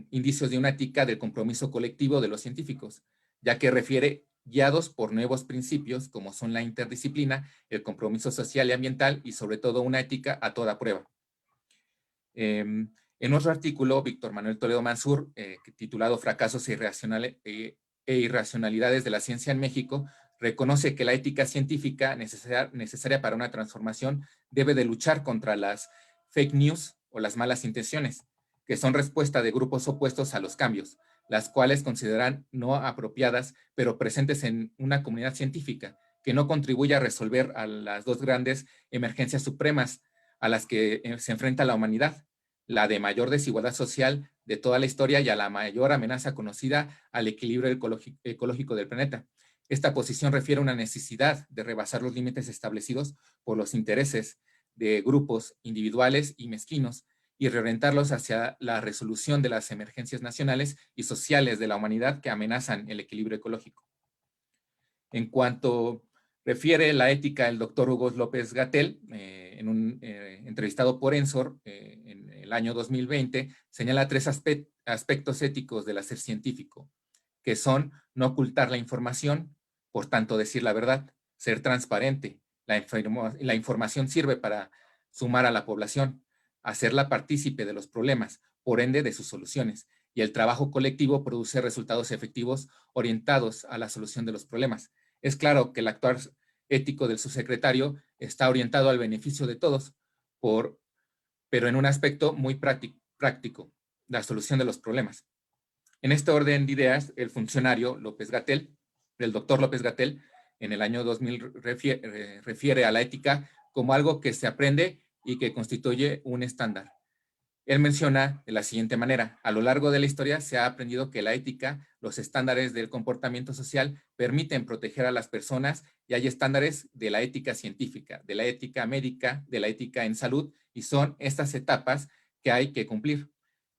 indicios de una ética del compromiso colectivo de los científicos, ya que refiere guiados por nuevos principios como son la interdisciplina, el compromiso social y ambiental y sobre todo una ética a toda prueba. En otro artículo, Víctor Manuel Toledo Mansur, titulado Fracasos e irracionalidades de la ciencia en México, reconoce que la ética científica necesaria para una transformación debe de luchar contra las fake news o las malas intenciones, que son respuesta de grupos opuestos a los cambios, las cuales consideran no apropiadas, pero presentes en una comunidad científica, que no contribuye a resolver a las dos grandes emergencias supremas a las que se enfrenta la humanidad, la de mayor desigualdad social de toda la historia y a la mayor amenaza conocida al equilibrio ecológico del planeta. Esta posición refiere a una necesidad de rebasar los límites establecidos por los intereses de grupos individuales y mezquinos y reorientarlos hacia la resolución de las emergencias nacionales y sociales de la humanidad que amenazan el equilibrio ecológico. En cuanto refiere la ética, el doctor Hugo López-Gatell, en un entrevistado por Ensor en el año 2020, señala 3 aspectos éticos del hacer científico, que son no ocultar la información, por tanto decir la verdad, ser transparente, la información sirve para sumar a la población, hacerla partícipe de los problemas, por ende de sus soluciones, y el trabajo colectivo produce resultados efectivos orientados a la solución de los problemas. Es claro que el actuar ético del subsecretario está orientado al beneficio de todos, pero en un aspecto muy práctico, la solución de los problemas. En este orden de ideas, el funcionario López-Gatell, el doctor López-Gatell, en el año 2000 refiere a la ética como algo que se aprende y que constituye un estándar. Él menciona de la siguiente manera: a lo largo de la historia se ha aprendido que la ética, los estándares del comportamiento social permiten proteger a las personas y hay estándares de la ética científica, de la ética médica, de la ética en salud, y son estas etapas que hay que cumplir.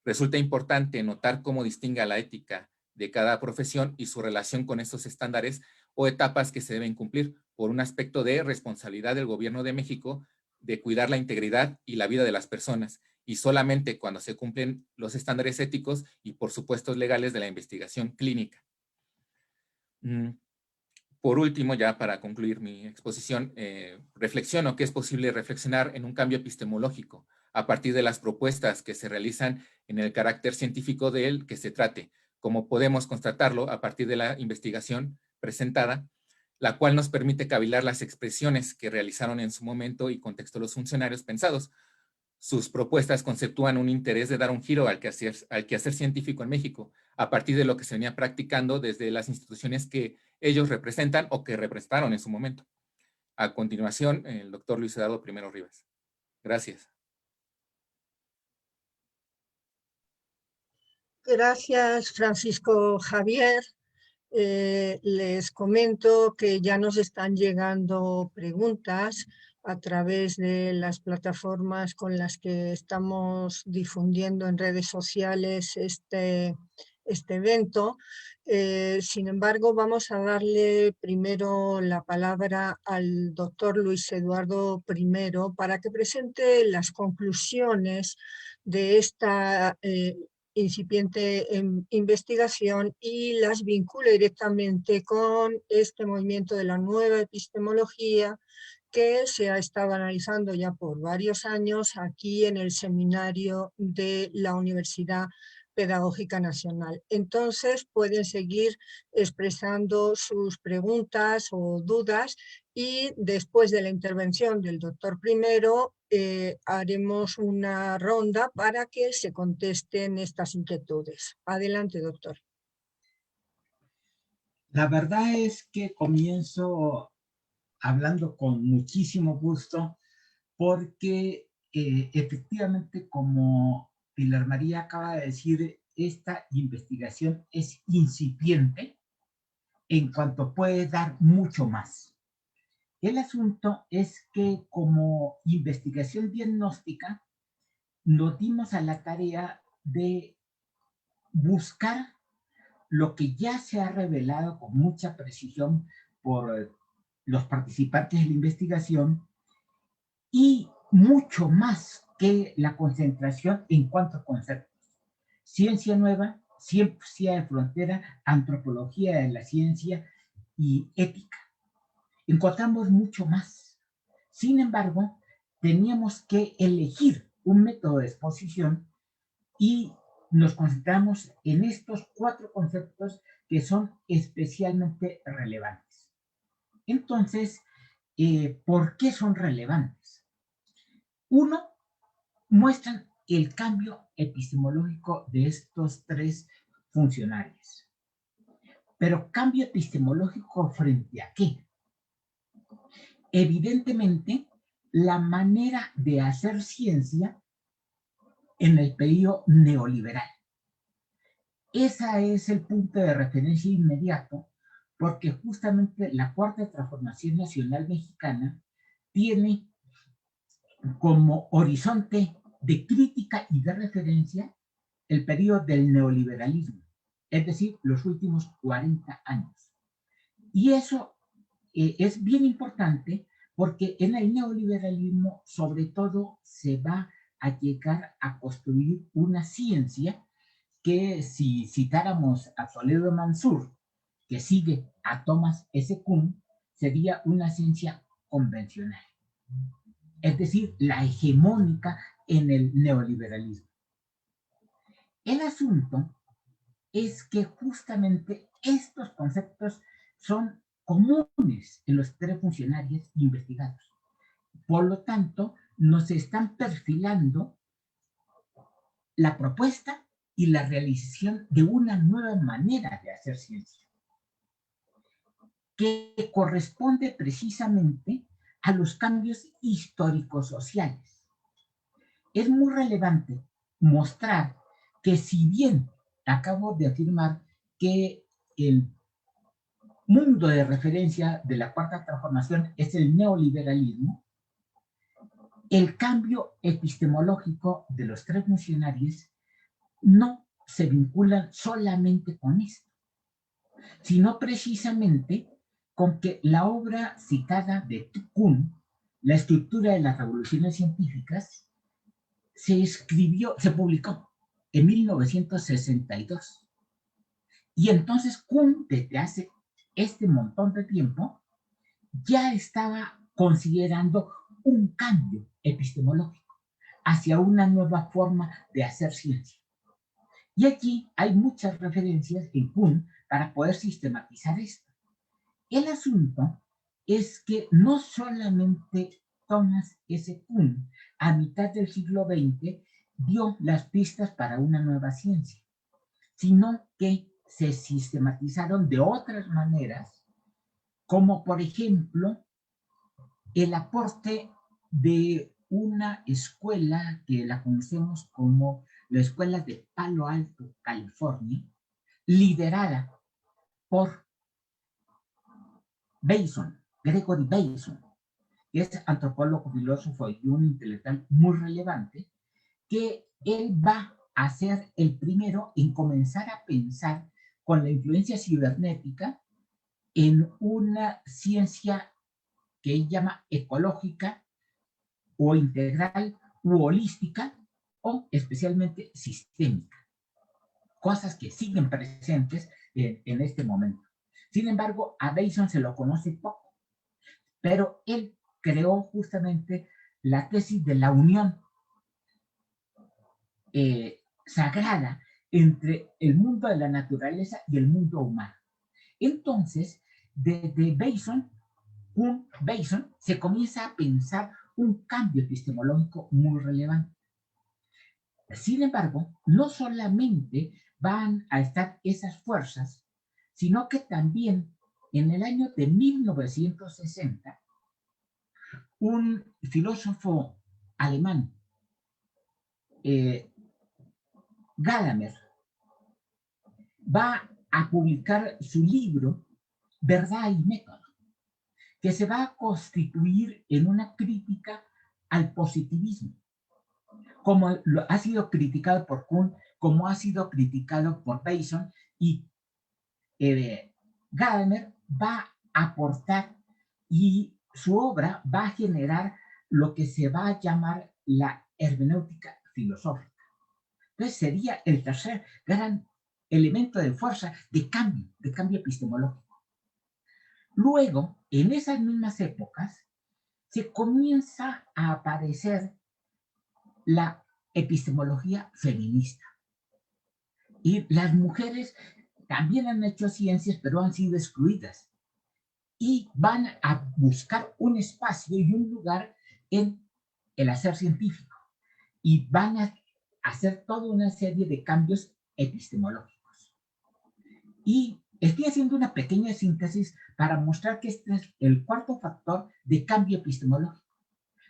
Resulta importante notar cómo distingue la ética de cada profesión y su relación con estos estándares o etapas que se deben cumplir por un aspecto de responsabilidad del Gobierno de México de cuidar la integridad y la vida de las personas, y solamente cuando se cumplen los estándares éticos y por supuestos legales de la investigación clínica. Por último, ya para concluir mi exposición, reflexiono que es posible reflexionar en un cambio epistemológico a partir de las propuestas que se realizan en el carácter científico del que se trate, como podemos constatarlo a partir de la investigación presentada, la cual nos permite cavilar las expresiones que realizaron en su momento y contexto los funcionarios pensados. Sus propuestas conceptúan un interés de dar un giro al quehacer científico en México, a partir de lo que se venía practicando desde las instituciones que ellos representan o que representaron en su momento. A continuación, el doctor Luis Eduardo Primero Rivas. Gracias. Gracias, Francisco Javier. Les comento que ya nos están llegando preguntas a través de las plataformas con las que estamos difundiendo en redes sociales este evento. Sin embargo, vamos a darle primero la palabra al doctor Luis Eduardo Primero para que presente las conclusiones de esta incipiente investigación y las vincule directamente con este movimiento de la nueva epistemología que se ha estado analizando ya por varios años aquí en el seminario de la Universidad Pedagógica Nacional. Entonces pueden seguir expresando sus preguntas o dudas y después de la intervención del doctor Primero haremos una ronda para que se contesten estas inquietudes. Adelante, doctor. La verdad es que comienzo hablando con muchísimo gusto porque efectivamente, como Pilar María acaba de decir, esta investigación es incipiente en cuanto puede dar mucho más. El asunto es que como investigación diagnóstica nos dimos a la tarea de buscar lo que ya se ha revelado con mucha precisión por los participantes de la investigación y mucho más que la concentración en cuanto a conceptos. Ciencia nueva, ciencia de frontera, antropología de la ciencia y ética. Encontramos mucho más. Sin embargo, teníamos que elegir un método de exposición y nos concentramos en estos 4 conceptos que son especialmente relevantes. Entonces, ¿por qué son relevantes? Uno, muestran el cambio epistemológico de estos tres funcionarios. Pero cambio epistemológico frente a qué? Evidentemente, la manera de hacer ciencia en el periodo neoliberal. Ese es el punto de referencia inmediato, porque justamente la Cuarta Transformación Nacional Mexicana tiene como horizonte de crítica y de referencia el periodo del neoliberalismo, es decir, los últimos 40 años. Y eso es bien importante porque en el neoliberalismo sobre todo se va a llegar a construir una ciencia que, si citáramos a Toledo Mansur, que sigue a Thomas S. Kuhn, sería una ciencia convencional, es decir, la hegemónica en el neoliberalismo. El asunto es que justamente estos conceptos son comunes en los tres funcionarios investigados. Por lo tanto, nos están perfilando la propuesta y la realización de una nueva manera de hacer ciencia, que corresponde precisamente a los cambios históricos sociales. Es muy relevante mostrar que, si bien acabo de afirmar que el mundo de referencia de la Cuarta Transformación es el neoliberalismo, el cambio epistemológico de los tres funcionarios no se vincula solamente con esto, sino precisamente con que la obra citada de Kuhn, La estructura de las revoluciones científicas, se publicó en 1962. Y entonces Kuhn, desde hace este montón de tiempo, ya estaba considerando un cambio epistemológico hacia una nueva forma de hacer ciencia. Y aquí hay muchas referencias en Kuhn para poder sistematizar esto. El asunto es que no solamente Thomas S. Kuhn, a mitad del siglo XX, dio las pistas para una nueva ciencia, sino que se sistematizaron de otras maneras, como por ejemplo el aporte de una escuela que la conocemos como la Escuela de Palo Alto, California, liderada por Bateson, Gregory Bateson, que es antropólogo, filósofo y un intelectual muy relevante, que él va a ser el primero en comenzar a pensar con la influencia cibernética en una ciencia que él llama ecológica o integral u holística o especialmente sistémica, cosas que siguen presentes en este momento. Sin embargo, a Bateson se lo conoce poco, pero él creó justamente la tesis de la unión sagrada entre el mundo de la naturaleza y el mundo humano. Entonces, desde Bateson se comienza a pensar un cambio epistemológico muy relevante. Sin embargo, no solamente van a estar esas fuerzas, sino que también en el año de 1960, un filósofo alemán, Gadamer, va a publicar su libro Verdad y Método, que se va a constituir en una crítica al positivismo, como ha sido criticado por Kuhn, como ha sido criticado por Bateson, y Gadamer va a aportar y su obra va a generar lo que se va a llamar la hermenéutica filosófica. Entonces sería el tercer gran elemento de fuerza de cambio epistemológico. Luego, en esas mismas épocas, se comienza a aparecer la epistemología feminista. Y las mujeres también han hecho ciencias, pero han sido excluidas. y van a buscar un espacio y un lugar en el hacer científico y van a hacer toda una serie de cambios epistemológicos. Y estoy haciendo una pequeña síntesis para mostrar que este es el cuarto factor de cambio epistemológico.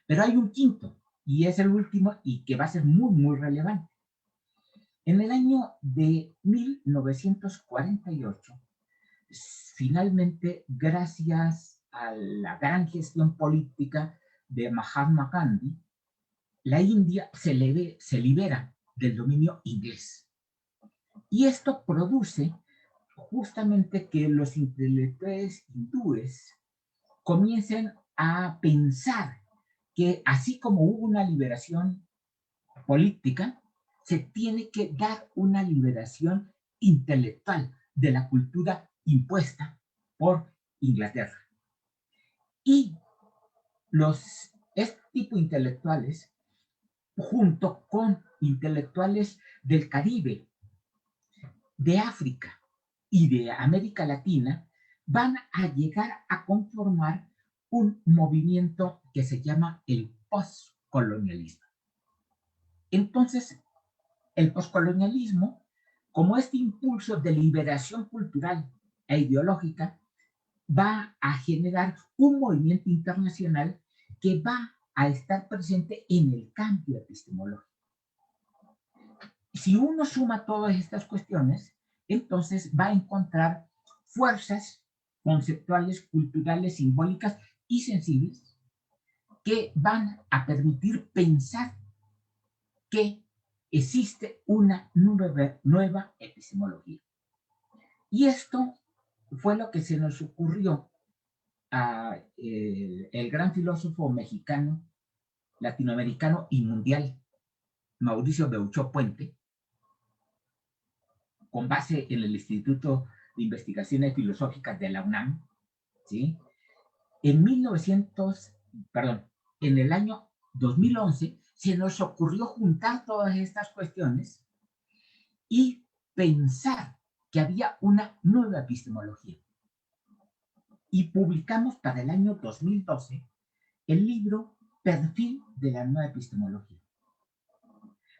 Pero hay un quinto, y es el último, y que va a ser muy, muy relevante. En el año de 1948, finalmente, gracias a la gran gestión política de Mahatma Gandhi, la India se libera del dominio inglés. Y esto produce justamente que los intelectuales hindúes comiencen a pensar que así como hubo una liberación política, se tiene que dar una liberación intelectual de la cultura impuesta por Inglaterra. Y este tipo de intelectuales, junto con intelectuales del Caribe, de África y de América Latina, van a llegar a conformar un movimiento que se llama el postcolonialismo. Entonces, el postcolonialismo, como este impulso de liberación cultural e ideológica, va a generar un movimiento internacional que va a estar presente en el cambio epistemológico. Si uno suma todas estas cuestiones, entonces va a encontrar fuerzas conceptuales, culturales, simbólicas y sensibles que van a permitir pensar que existe una nueva epistemología. Y esto fue lo que se nos ocurrió a el gran filósofo mexicano, latinoamericano y mundial, Mauricio Beuchó Puente, con base en el Instituto de Investigaciones Filosóficas de la UNAM, ¿sí? En el año 2011 se nos ocurrió juntar todas estas cuestiones y pensar que había una nueva epistemología. Y publicamos para el año 2012 el libro Perfil de la Nueva Epistemología,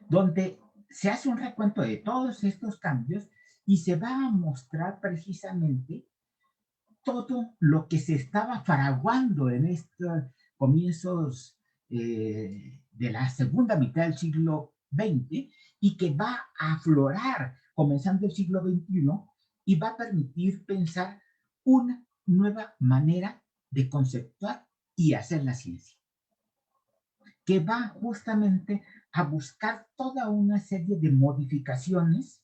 donde se hace un recuento de todos estos cambios y se va a mostrar precisamente todo lo que se estaba fraguando en estos comienzos de la segunda mitad del siglo XX y que va a aflorar comenzando el siglo XXI y va a permitir pensar una nueva manera de conceptuar y hacer la ciencia, que va justamente a buscar toda una serie de modificaciones,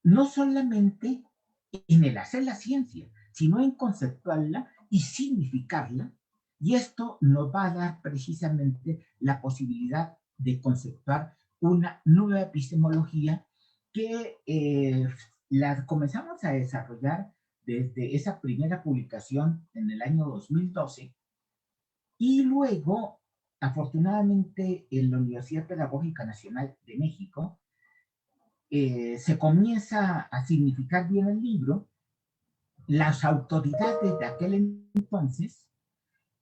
no solamente en el hacer la ciencia, sino en conceptuarla y significarla, y esto nos va a dar precisamente la posibilidad de conceptuar una nueva epistemología que la comenzamos a desarrollar desde esa primera publicación en el año 2012, y luego, afortunadamente, en la Universidad Pedagógica Nacional de México, se comienza a significar bien el libro. Las autoridades de aquel entonces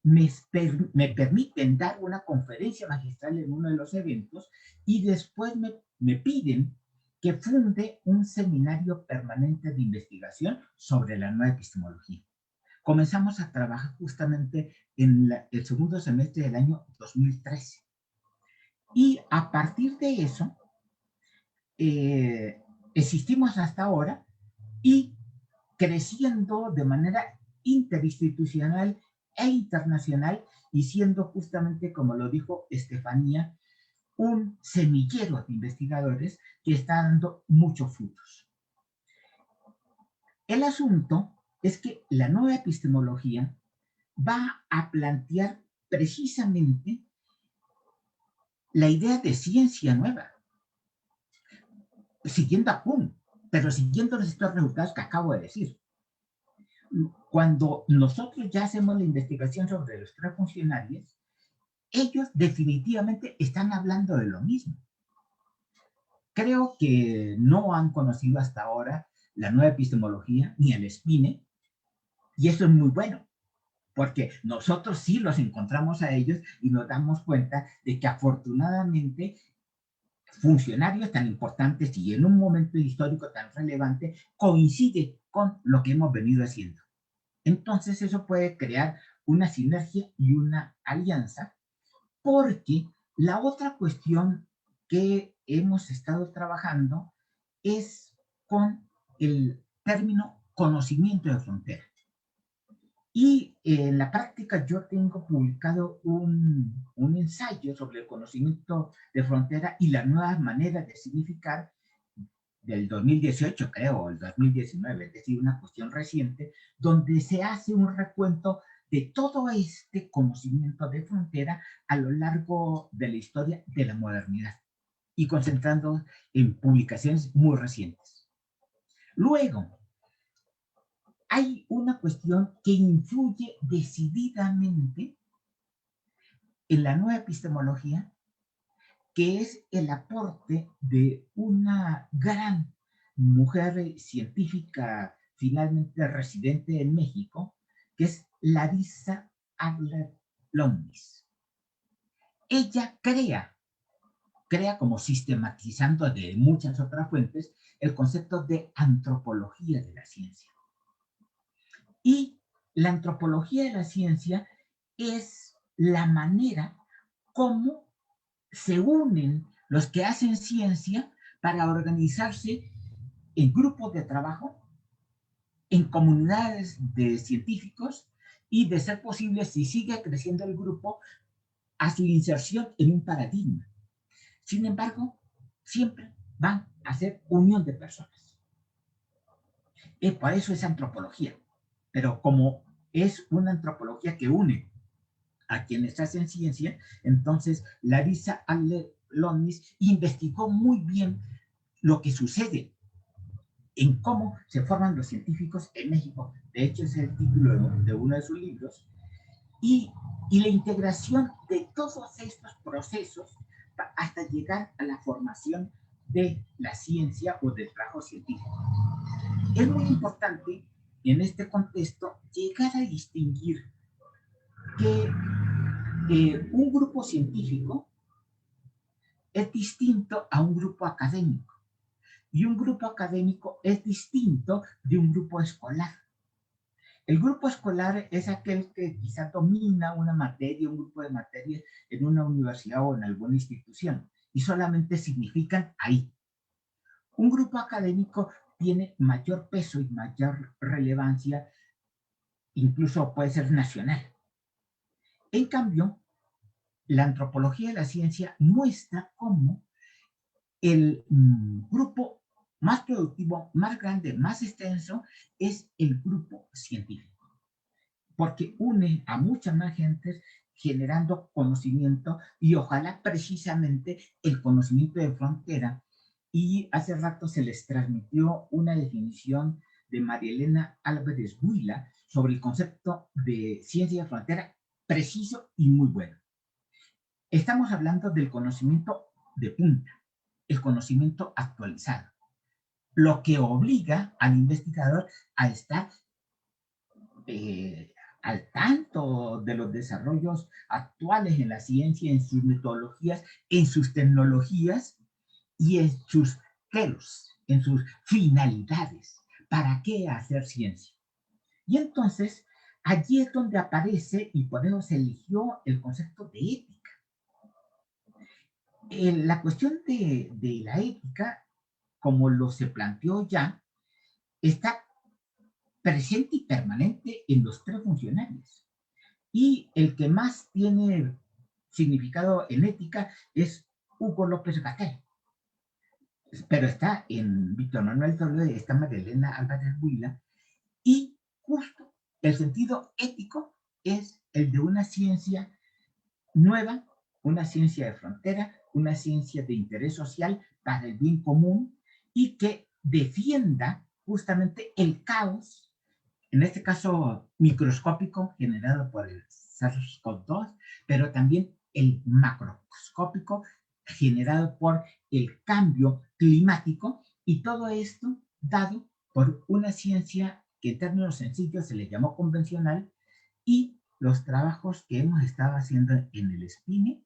me permiten dar una conferencia magistral en uno de los eventos y después me piden que funde un seminario permanente de investigación sobre la nueva epistemología. Comenzamos a trabajar justamente en el segundo semestre del año 2013. Y a partir de eso, existimos hasta ahora y creciendo de manera interinstitucional e internacional y siendo justamente, como lo dijo Estefanía, un semillero de investigadores que está dando muchos frutos. El asunto es que la nueva epistemología va a plantear precisamente la idea de ciencia nueva, siguiendo a Kuhn, pero siguiendo estos resultados que acabo de decir. Cuando nosotros ya hacemos la investigación sobre los tres funcionarios, ellos definitivamente están hablando de lo mismo. Creo que no han conocido hasta ahora la nueva epistemología, ni el SPINE, Y eso es muy bueno, porque nosotros sí los encontramos a ellos y nos damos cuenta de que afortunadamente funcionarios tan importantes y en un momento histórico tan relevante coincide con lo que hemos venido haciendo. Entonces eso puede crear una sinergia y una alianza, porque la otra cuestión que hemos estado trabajando es con el término conocimiento de frontera. Y en la práctica yo tengo publicado un ensayo sobre el conocimiento de frontera y las nuevas maneras de significar del 2018, creo, o el 2019, es decir, una cuestión reciente, donde se hace un recuento de todo este conocimiento de frontera a lo largo de la historia de la modernidad y concentrando en publicaciones muy recientes. Luego, hay una cuestión que influye decididamente en la nueva epistemología, que es el aporte de una gran mujer científica finalmente residente en México, que es Larissa Agler-Lomnis. Ella crea como sistematizando de muchas otras fuentes el concepto de antropología de la ciencia. Y la antropología de la ciencia es la manera como se unen los que hacen ciencia para organizarse en grupos de trabajo, en comunidades de científicos y, de ser posible, si sigue creciendo el grupo, a su inserción en un paradigma. Sin embargo, siempre van a ser unión de personas. Por eso es antropología. Pero como es una antropología que une a quienes hacen ciencia, entonces Larissa Agler-Lomnis investigó muy bien lo que sucede en cómo se forman los científicos en México. De hecho, es el título de uno de sus libros. Y la integración de todos estos procesos hasta llegar a la formación de la ciencia o del trabajo científico. Es muy importante en este contexto llegar a distinguir que un grupo científico es distinto a un grupo académico y un grupo académico es distinto de un grupo escolar. El grupo escolar es aquel que quizá domina una materia, un grupo de materias en una universidad o en alguna institución y solamente significan ahí. Un grupo académico tiene mayor peso y mayor relevancia, incluso puede ser nacional. En cambio, la antropología de la ciencia muestra cómo el grupo más productivo, más grande, más extenso, es el grupo científico, porque une a muchas más gentes generando conocimiento y ojalá precisamente el conocimiento de frontera. Y hace rato se les transmitió una definición de María Elena Álvarez Buila sobre el concepto de ciencia de frontera, preciso y muy bueno. Estamos hablando del conocimiento de punta, el conocimiento actualizado, lo que obliga al investigador a estar al tanto de los desarrollos actuales en la ciencia, en sus metodologías, en sus tecnologías y en sus telos, en sus finalidades. ¿Para qué hacer ciencia? Y entonces, allí es donde aparece, y por eso se eligió el concepto de ética. La cuestión de la ética, como lo se planteó ya, está presente y permanente en los tres funcionarios. Y el que más tiene significado en ética es Hugo López-Gatell. Pero está en Víctor Manuel Toledo, está María Elena Álvarez Buila, y justo el sentido ético es el de una ciencia nueva, una ciencia de frontera, una ciencia de interés social para el bien común y que defienda justamente el caos, en este caso microscópico generado por el SARS-CoV-2, pero también el macroscópico generado por el cambio climático, y todo esto dado por una ciencia que en términos sencillos se le llamó convencional, y los trabajos que hemos estado haciendo en el SPINE,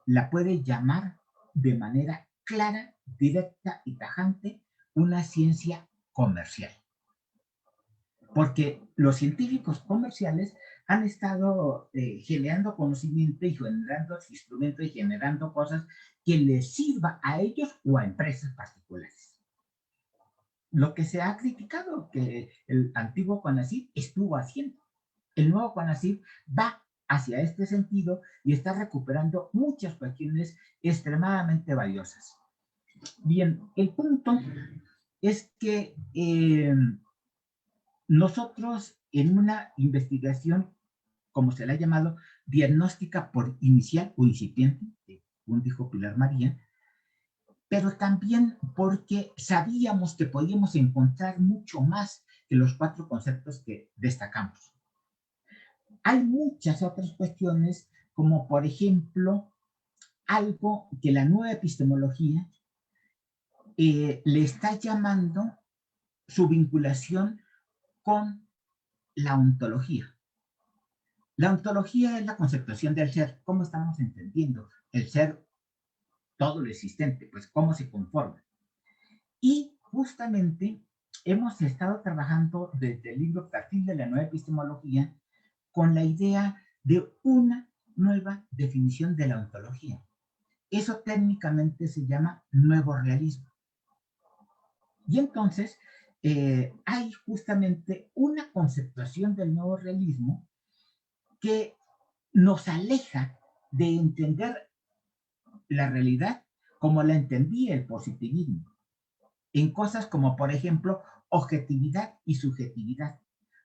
la puede llamar de manera clara, directa y tajante una ciencia comercial. Porque los científicos comerciales han estado generando conocimiento y generando instrumentos y generando cosas que les sirva a ellos o a empresas particulares. Lo que se ha criticado que el antiguo CONACYT estuvo haciendo. El nuevo CONACYT va hacia este sentido y está recuperando muchas cuestiones extremadamente valiosas. Bien, el punto es que nosotros en una investigación, como se le ha llamado, diagnóstica por inicial o incipiente, según dijo Pilar María, pero también porque sabíamos que podíamos encontrar mucho más que los 4 conceptos que destacamos. Hay muchas otras cuestiones, como por ejemplo, algo que la nueva epistemología le está llamando su vinculación con la ontología. La ontología es la conceptuación del ser. ¿Cómo estamos entendiendo el ser, todo lo existente? Pues cómo se conforma. Y justamente hemos estado trabajando desde el libro Perfil de la Nueva Epistemología con la idea de una nueva definición de la ontología. Eso técnicamente se llama nuevo realismo. Y entonces hay justamente una conceptuación del nuevo realismo que nos aleja de entender la realidad como la entendía el positivismo, en cosas como, por ejemplo, objetividad y subjetividad,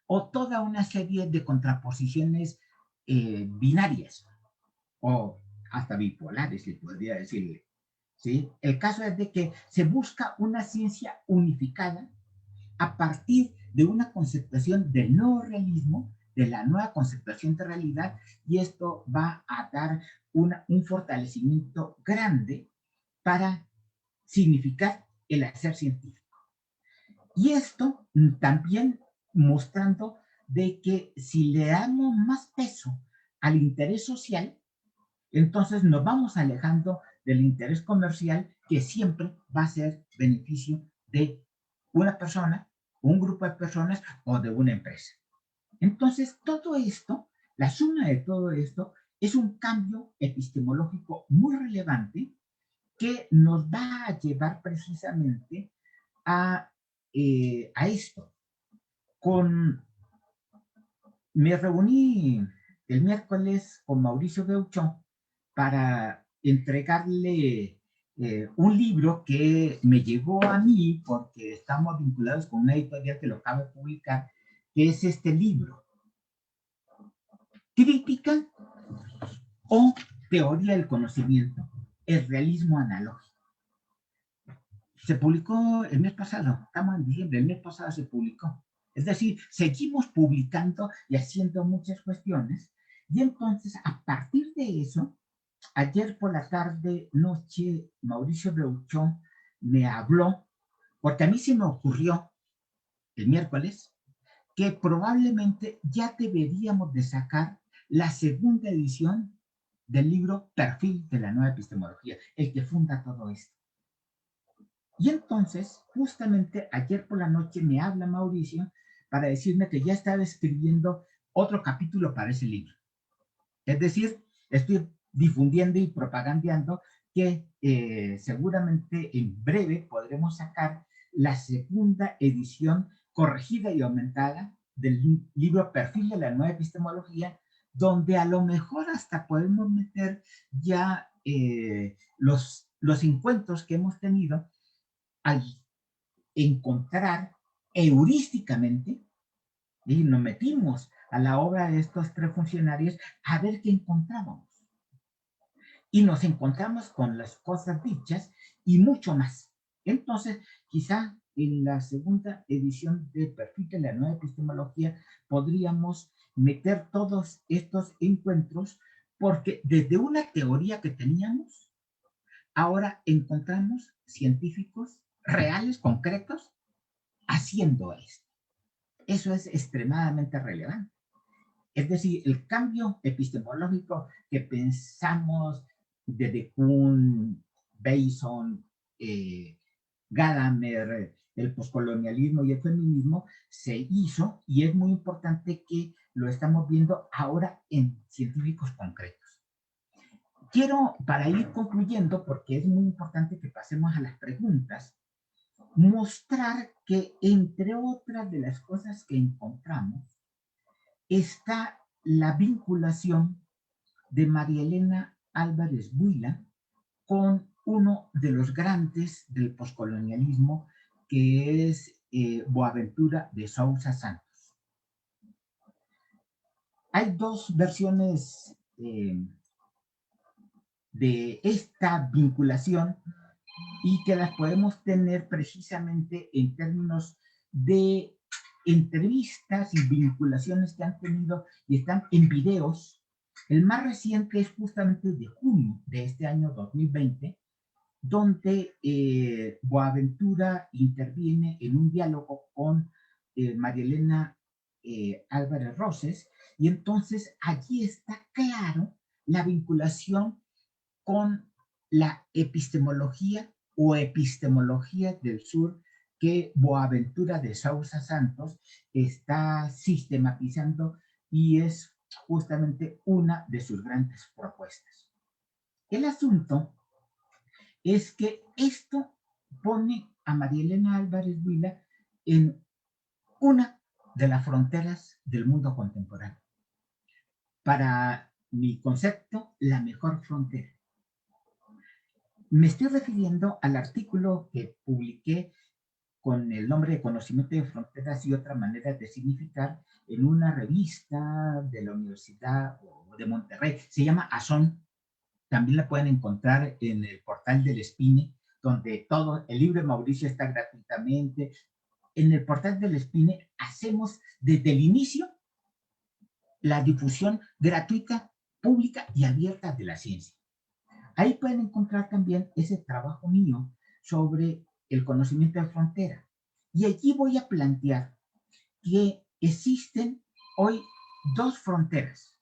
o toda una serie de contraposiciones binarias, o hasta bipolares, le podría decirle. ¿Sí? El caso es de que se busca una ciencia unificada a partir de una conceptuación del nuevo realismo, de la nueva conceptuación de realidad, y esto va a dar un fortalecimiento grande para significar el hacer científico. Y esto también mostrando de que si le damos más peso al interés social, entonces nos vamos alejando del interés comercial, que siempre va a ser beneficio de una persona, un grupo de personas o de una empresa. Entonces, todo esto, la suma de todo esto, es un cambio epistemológico muy relevante que nos va a llevar precisamente a esto. Me reuní el miércoles con Mauricio Beuchón para entregarle un libro que me llegó a mí porque estamos vinculados con una editorial que lo acaba de publicar, que es este libro, Crítica o Teoría del Conocimiento, el realismo analógico. Se publicó el mes pasado, estamos en diciembre, el mes pasado se publicó. Es decir, seguimos publicando y haciendo muchas cuestiones, y entonces a partir de eso, ayer por la tarde, noche, Mauricio Beuchón me habló, porque a mí se me ocurrió el miércoles que probablemente ya deberíamos de sacar la segunda edición del libro Perfil de la Nueva Epistemología, el que funda todo esto. Y entonces, justamente ayer por la noche me habla Mauricio para decirme que ya estaba escribiendo otro capítulo para ese libro. Es decir, estoy difundiendo y propagandeando que seguramente en breve podremos sacar la segunda edición corregida y aumentada del libro Perfil de la Nueva Epistemología, donde a lo mejor hasta podemos meter ya los encuentros que hemos tenido al encontrar heurísticamente, y nos metimos a la obra de estos 3 funcionarios a ver qué encontrábamos. Y nos encontramos con las cosas dichas y mucho más. Entonces, quizá en la segunda edición de Perfil de la Nueva Epistemología podríamos meter todos estos encuentros, porque desde una teoría que teníamos, ahora encontramos científicos reales, concretos, haciendo esto. eso es extremadamente relevante. Es decir, el cambio epistemológico que pensamos desde Kuhn, Bason, Gadamer, el poscolonialismo y el feminismo se hizo, y es muy importante que lo estamos viendo ahora en científicos concretos. Quiero, para ir concluyendo, porque es muy importante que pasemos a las preguntas, mostrar que entre otras de las cosas que encontramos está la vinculación de María Elena Álvarez Buila con uno de los grandes del poscolonialismo, que es Boaventura de Sousa Santos. Hay dos versiones de esta vinculación y que las podemos tener precisamente en términos de entrevistas y vinculaciones que han tenido y están en videos. El más reciente es justamente de junio de este año 2020, donde Boaventura interviene en un diálogo con María Elena Álvarez Roses, y entonces allí está claro la vinculación con la epistemología o epistemología del sur que Boaventura de Sousa Santos está sistematizando, y es justamente una de sus grandes propuestas. El asunto es que esto pone a María Elena Álvarez Buila en una de las fronteras del mundo contemporáneo. Para mi concepto, la mejor frontera. Me estoy refiriendo al artículo que publiqué con el nombre de Conocimiento de Fronteras y otras maneras de significar en una revista de la Universidad de Monterrey. Se llama ASON. También la pueden encontrar en el portal del Spine, donde todo el libro de Mauricio está gratuitamente. En el portal del Spine hacemos desde el inicio la difusión gratuita, pública y abierta de la ciencia. Ahí pueden encontrar también ese trabajo mío sobre el conocimiento de frontera. Y allí voy a plantear que existen hoy dos fronteras.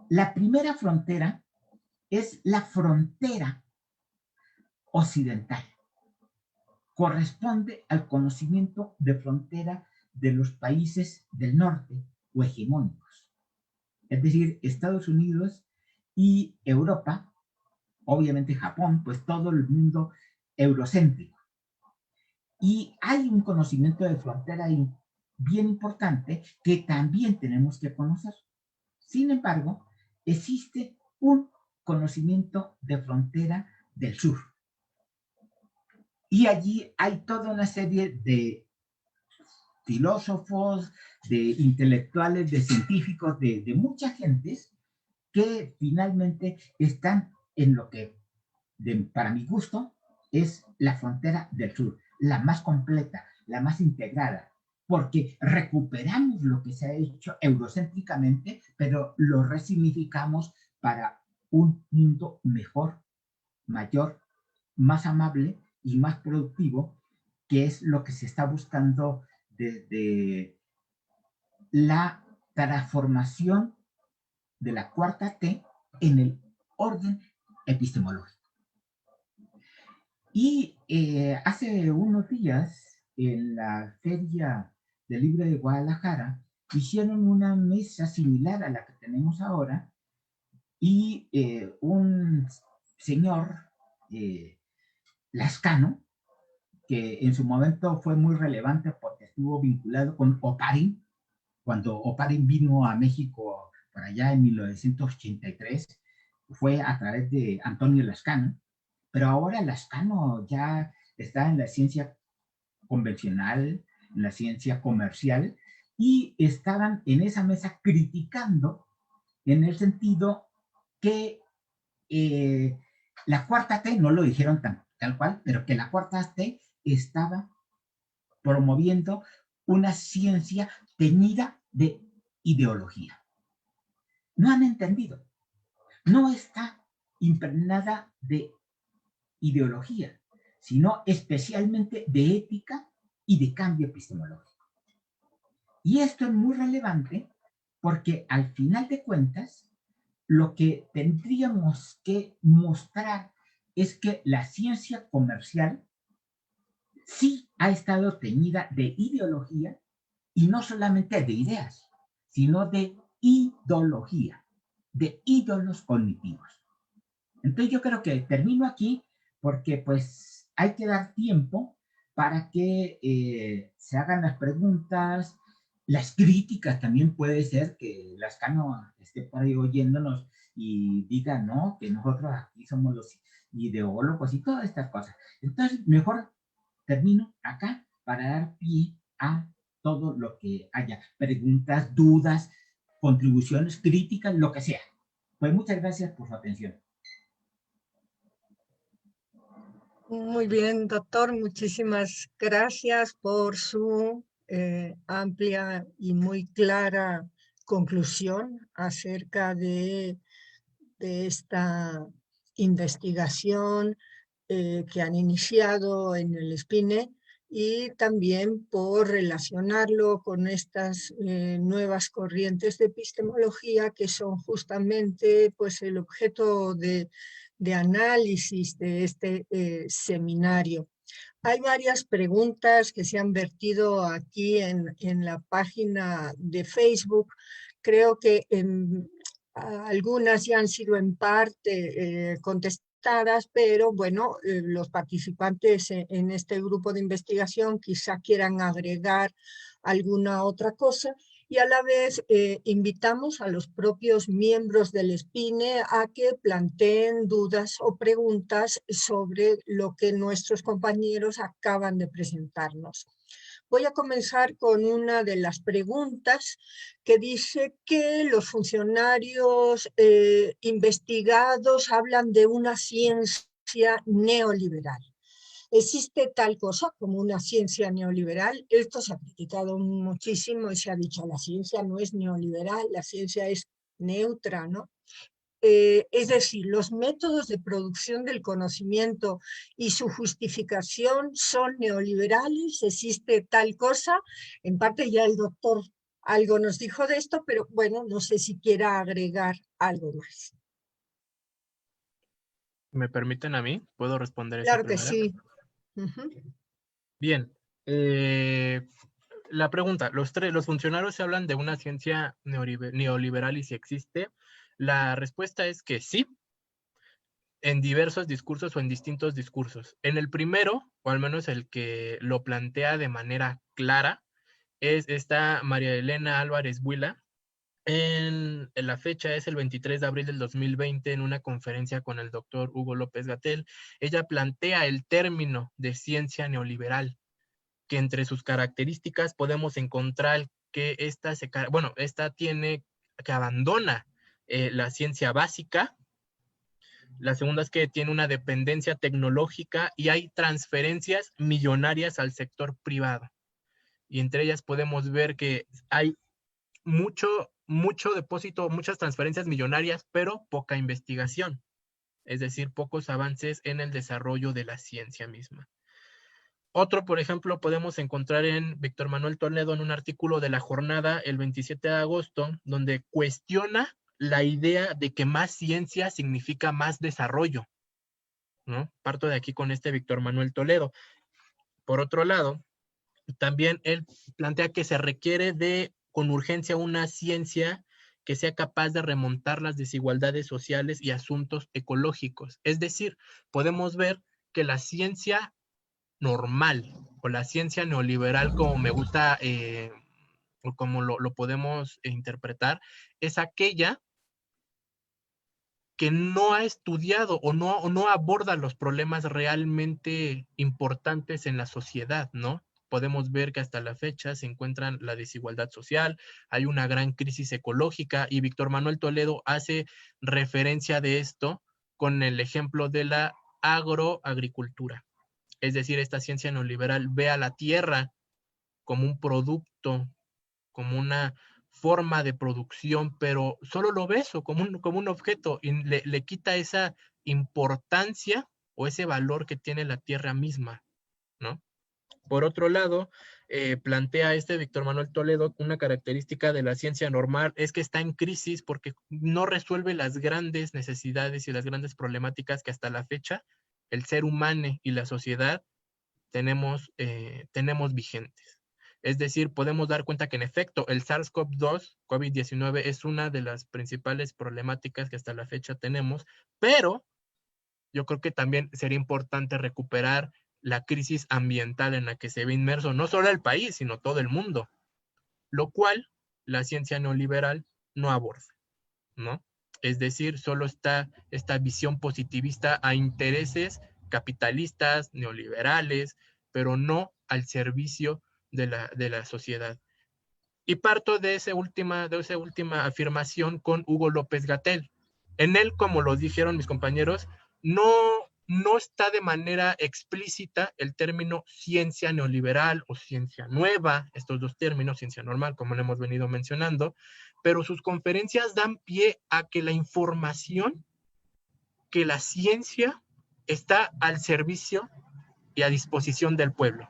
La primera frontera es la frontera occidental. Corresponde al conocimiento de frontera de los países del norte o hegemónicos. Es decir, Estados Unidos y Europa, obviamente Japón, pues todo el mundo eurocéntrico. Y hay un conocimiento de frontera ahí bien importante que también tenemos que conocer. Sin embargo, existe un conocimiento de frontera del sur. Y allí hay toda una serie de filósofos, de intelectuales, de científicos, de muchas gentes que finalmente están en lo que, para mi gusto, es la frontera del sur, la más completa, la más integrada, porque recuperamos lo que se ha hecho eurocéntricamente, pero lo resignificamos para un mundo mejor, mayor, más amable y más productivo, que es lo que se está buscando desde la transformación de la cuarta T en el orden epistemológico. Y hace unos días, en la Feria del Libro de Guadalajara, hicieron una mesa similar a la que tenemos ahora, y un señor Lascano, que en su momento fue muy relevante porque estuvo vinculado con Oparin, cuando Oparin vino a México por allá en 1983, fue a través de Antonio Lascano, pero ahora Lascano ya está en la ciencia convencional, en la ciencia comercial, y estaban en esa mesa criticando en el sentido que la cuarta T, no lo dijeron tal cual, pero que la cuarta T estaba promoviendo una ciencia teñida de ideología. No han entendido. No está impregnada de ideología, sino especialmente de ética y de cambio epistemológico. Y esto es muy relevante porque al final de cuentas, lo que tendríamos que mostrar es que la ciencia comercial sí ha estado teñida de ideología y no solamente de ideas, sino de ideología, de ídolos cognitivos. Entonces yo creo que termino aquí porque pues hay que dar tiempo para que se hagan las preguntas, las críticas. También puede ser que Lascano esté por ahí oyéndonos y diga, no, que nosotros aquí somos los ideólogos y todas estas cosas. Entonces mejor termino acá para dar pie a todo lo que haya, preguntas, dudas, contribuciones, críticas, lo que sea. Pues muchas gracias por su atención. Muy bien, doctor. Muchísimas gracias por su amplia y muy clara conclusión acerca de esta investigación que han iniciado en el SPINE y también por relacionarlo con estas nuevas corrientes de epistemología que son justamente pues, el objeto de análisis de este seminario. Hay varias preguntas que se han vertido aquí en la página de Facebook. Creo que algunas ya han sido en parte contestadas, pero bueno, los participantes en este grupo de investigación quizá quieran agregar alguna otra cosa. Y a la vez invitamos a los propios miembros del SPINE a que planteen dudas o preguntas sobre lo que nuestros compañeros acaban de presentarnos. Voy a comenzar con una de las preguntas que dice que los funcionarios investigados hablan de una ciencia neoliberal. ¿Existe tal cosa como una ciencia neoliberal? Esto se ha criticado muchísimo y se ha dicho, la ciencia no es neoliberal, la ciencia es neutra, ¿no? Es decir, los métodos de producción del conocimiento y su justificación son neoliberales, existe tal cosa. En parte ya el doctor algo nos dijo de esto, pero bueno, no sé si quiera agregar algo más. ¿Me permiten a mí? ¿Puedo responder esa Claro que primera? sí. Bien. La pregunta, los funcionarios se hablan de una ciencia neoliberal y si existe. La respuesta es que sí, en diversos discursos o en distintos discursos. En el primero, o al menos el que lo plantea de manera clara, es esta María Elena Álvarez Buila. En la fecha es el 23 de abril del 2020 en una conferencia con el doctor Hugo López-Gatell. Ella plantea el término de ciencia neoliberal, que entre sus características podemos encontrar que esta tiene que abandona la ciencia básica. La segunda es que tiene una dependencia tecnológica y hay transferencias millonarias al sector privado. Y entre ellas podemos ver que hay mucho depósito, muchas transferencias millonarias, pero poca investigación. Es decir, pocos avances en el desarrollo de la ciencia misma. Otro, por ejemplo, podemos encontrar en Víctor Manuel Toledo en un artículo de La Jornada el 27 de agosto, donde cuestiona la idea de que más ciencia significa más desarrollo, ¿no? Parto de aquí con este Víctor Manuel Toledo. Por otro lado, también él plantea que se requiere con urgencia una ciencia que sea capaz de remontar las desigualdades sociales y asuntos ecológicos. Es decir, podemos ver que la ciencia normal o la ciencia neoliberal, como me gusta o como lo podemos interpretar, es aquella que no ha estudiado o no aborda los problemas realmente importantes en la sociedad, ¿no? Podemos ver que hasta la fecha se encuentra la desigualdad social, hay una gran crisis ecológica y Víctor Manuel Toledo hace referencia de esto con el ejemplo de la agroagricultura. Es decir, esta ciencia neoliberal ve a la tierra como un producto, como una forma de producción, pero solo lo ve eso como un objeto y le quita esa importancia o ese valor que tiene la tierra misma, ¿no? Por otro lado, plantea Víctor Manuel Toledo una característica de la ciencia normal es que está en crisis porque no resuelve las grandes necesidades y las grandes problemáticas que hasta la fecha el ser humano y la sociedad tenemos vigentes. Es decir, podemos dar cuenta que en efecto el SARS-CoV-2, COVID-19, es una de las principales problemáticas que hasta la fecha tenemos, pero yo creo que también sería importante recuperar la crisis ambiental en la que se ve inmerso no solo el país, sino todo el mundo, lo cual la ciencia neoliberal no aborda, ¿no? Es decir, solo está esta visión positivista a intereses capitalistas, neoliberales, pero no al servicio de la sociedad. Y parto de esa última afirmación con Hugo López-Gatell. En él, como lo dijeron mis compañeros, no está de manera explícita el término ciencia neoliberal o ciencia nueva, estos dos términos, ciencia normal, como lo hemos venido mencionando, pero sus conferencias dan pie a que la información, que la ciencia está al servicio y a disposición del pueblo.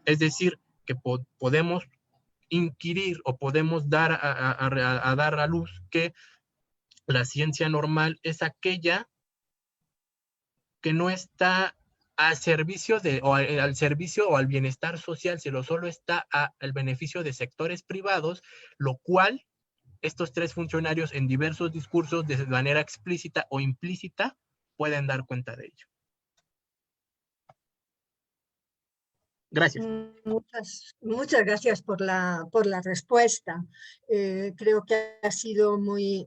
Es decir, que podemos inquirir o podemos dar a luz que la ciencia normal es aquella que no está al servicio o al bienestar social, sino solo está al beneficio de sectores privados, lo cual estos tres funcionarios en diversos discursos de manera explícita o implícita pueden dar cuenta de ello. Gracias. Muchas gracias por la respuesta. Creo que ha sido muy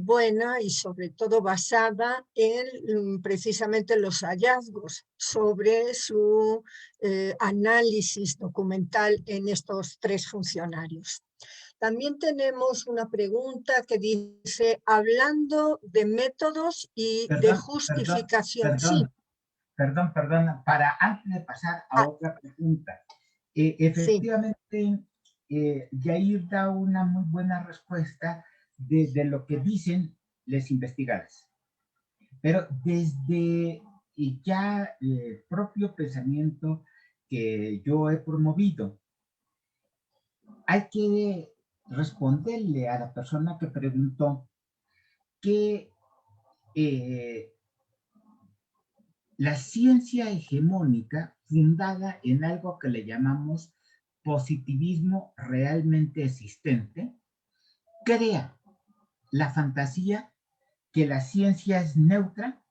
buena y sobre todo basada en precisamente los hallazgos sobre su análisis documental en estos tres funcionarios. También tenemos una pregunta que dice, hablando de métodos y de justificación. Sí. Perdón, para antes de pasar a otra pregunta. Efectivamente, Yair da una muy buena respuesta de lo que dicen los investigadores. Pero desde ya el propio pensamiento que yo he promovido, hay que responderle a la persona que preguntó que la ciencia hegemónica, fundada en algo que le llamamos positivismo realmente existente, crea la fantasía que la ciencia es neutra,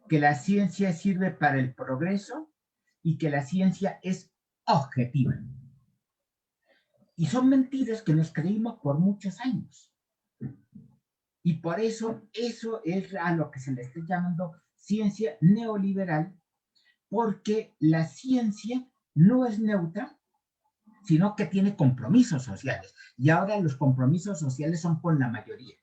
que la ciencia sirve para el progreso y que la ciencia es objetiva. Y son mentiras que nos creímos por muchos años. Y por eso es a lo que se le está llamando ciencia neoliberal, porque la ciencia no es neutra, sino que tiene compromisos sociales. Y ahora los compromisos sociales son con la mayoría.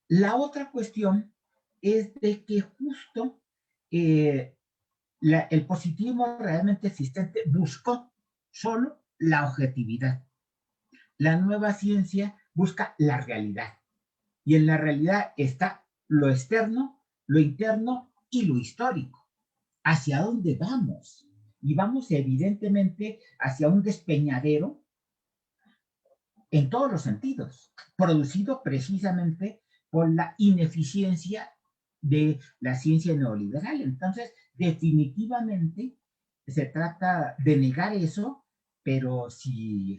La otra cuestión es de que justo el positivismo realmente existente buscó solo la objetividad. La nueva ciencia busca la realidad. Y en la realidad está lo externo, lo interno y lo histórico. ¿Hacia dónde vamos? Y vamos evidentemente hacia un despeñadero en todos los sentidos, producido precisamente por la ineficiencia de la ciencia neoliberal. Entonces, definitivamente se trata de negar eso, pero si,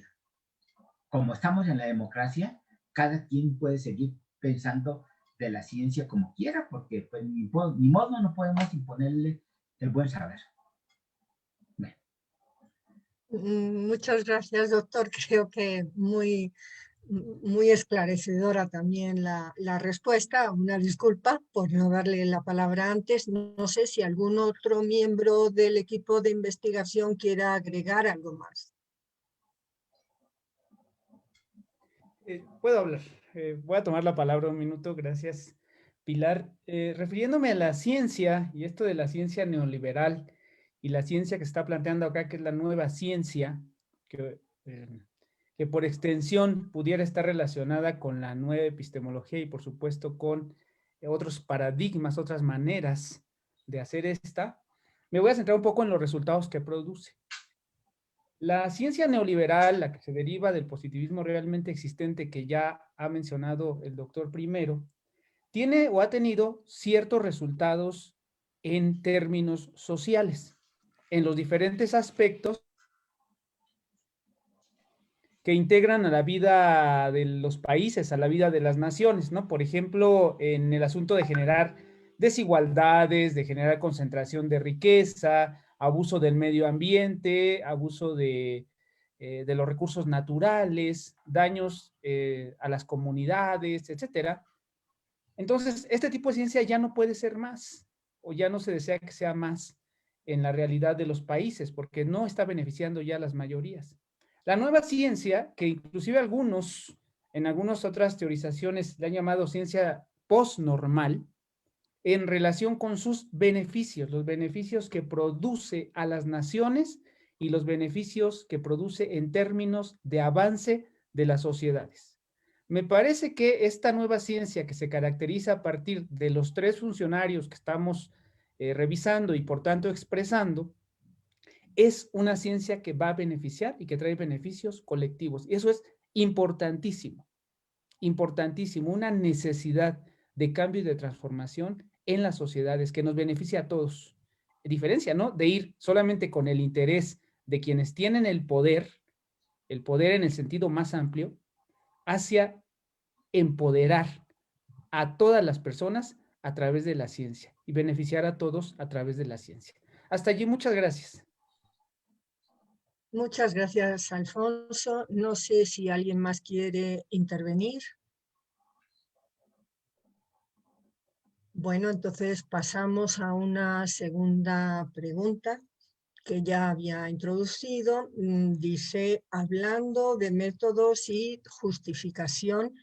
como estamos en la democracia, cada quien puede seguir pensando de la ciencia como quiera, porque pues, ni modo no podemos imponerle el buen saber. Bueno. Muchas gracias, doctor. Creo que muy esclarecedora también la respuesta. Una disculpa por no darle la palabra antes. No sé si algún otro miembro del equipo de investigación quiera agregar algo más. Puedo hablar. Voy a tomar la palabra un minuto. Gracias, Pilar. Refiriéndome a la ciencia y esto de la ciencia neoliberal y la ciencia que está planteando acá, que es la nueva ciencia, que por extensión pudiera estar relacionada con la nueva epistemología y por supuesto con otros paradigmas, otras maneras de hacer esta. me voy a centrar un poco en los resultados que produce. La ciencia neoliberal, la que se deriva del positivismo realmente existente que ya ha mencionado el doctor primero, tiene o ha tenido ciertos resultados en términos sociales, en los diferentes aspectos que integran a la vida de los países, a la vida de las naciones, ¿no? Por ejemplo, en el asunto de generar desigualdades, de generar concentración de riqueza, abuso del medio ambiente, abuso de los recursos naturales, daños a las comunidades, etcétera. Entonces, este tipo de ciencia ya no puede ser más, o ya no se desea que sea más en la realidad de los países, porque no está beneficiando ya a las mayorías. La nueva ciencia, que inclusive en algunas otras teorizaciones le han llamado ciencia postnormal, en relación con sus beneficios, los beneficios que produce a las naciones y los beneficios que produce en términos de avance de las sociedades. Me parece que esta nueva ciencia, que se caracteriza a partir de los tres funcionarios que estamos revisando y por tanto expresando, es una ciencia que va a beneficiar y que trae beneficios colectivos. Y eso es importantísimo, importantísimo, una necesidad de cambio y de transformación en las sociedades que nos beneficia a todos. Diferencia, ¿no? De ir solamente con el interés de quienes tienen el poder en el sentido más amplio, hacia empoderar a todas las personas a través de la ciencia y beneficiar a todos a través de la ciencia. Hasta allí, muchas gracias. Muchas gracias, Alfonso. No sé si alguien más quiere intervenir. Bueno, entonces pasamos a una segunda pregunta que ya había introducido. Dice, hablando de métodos y justificación,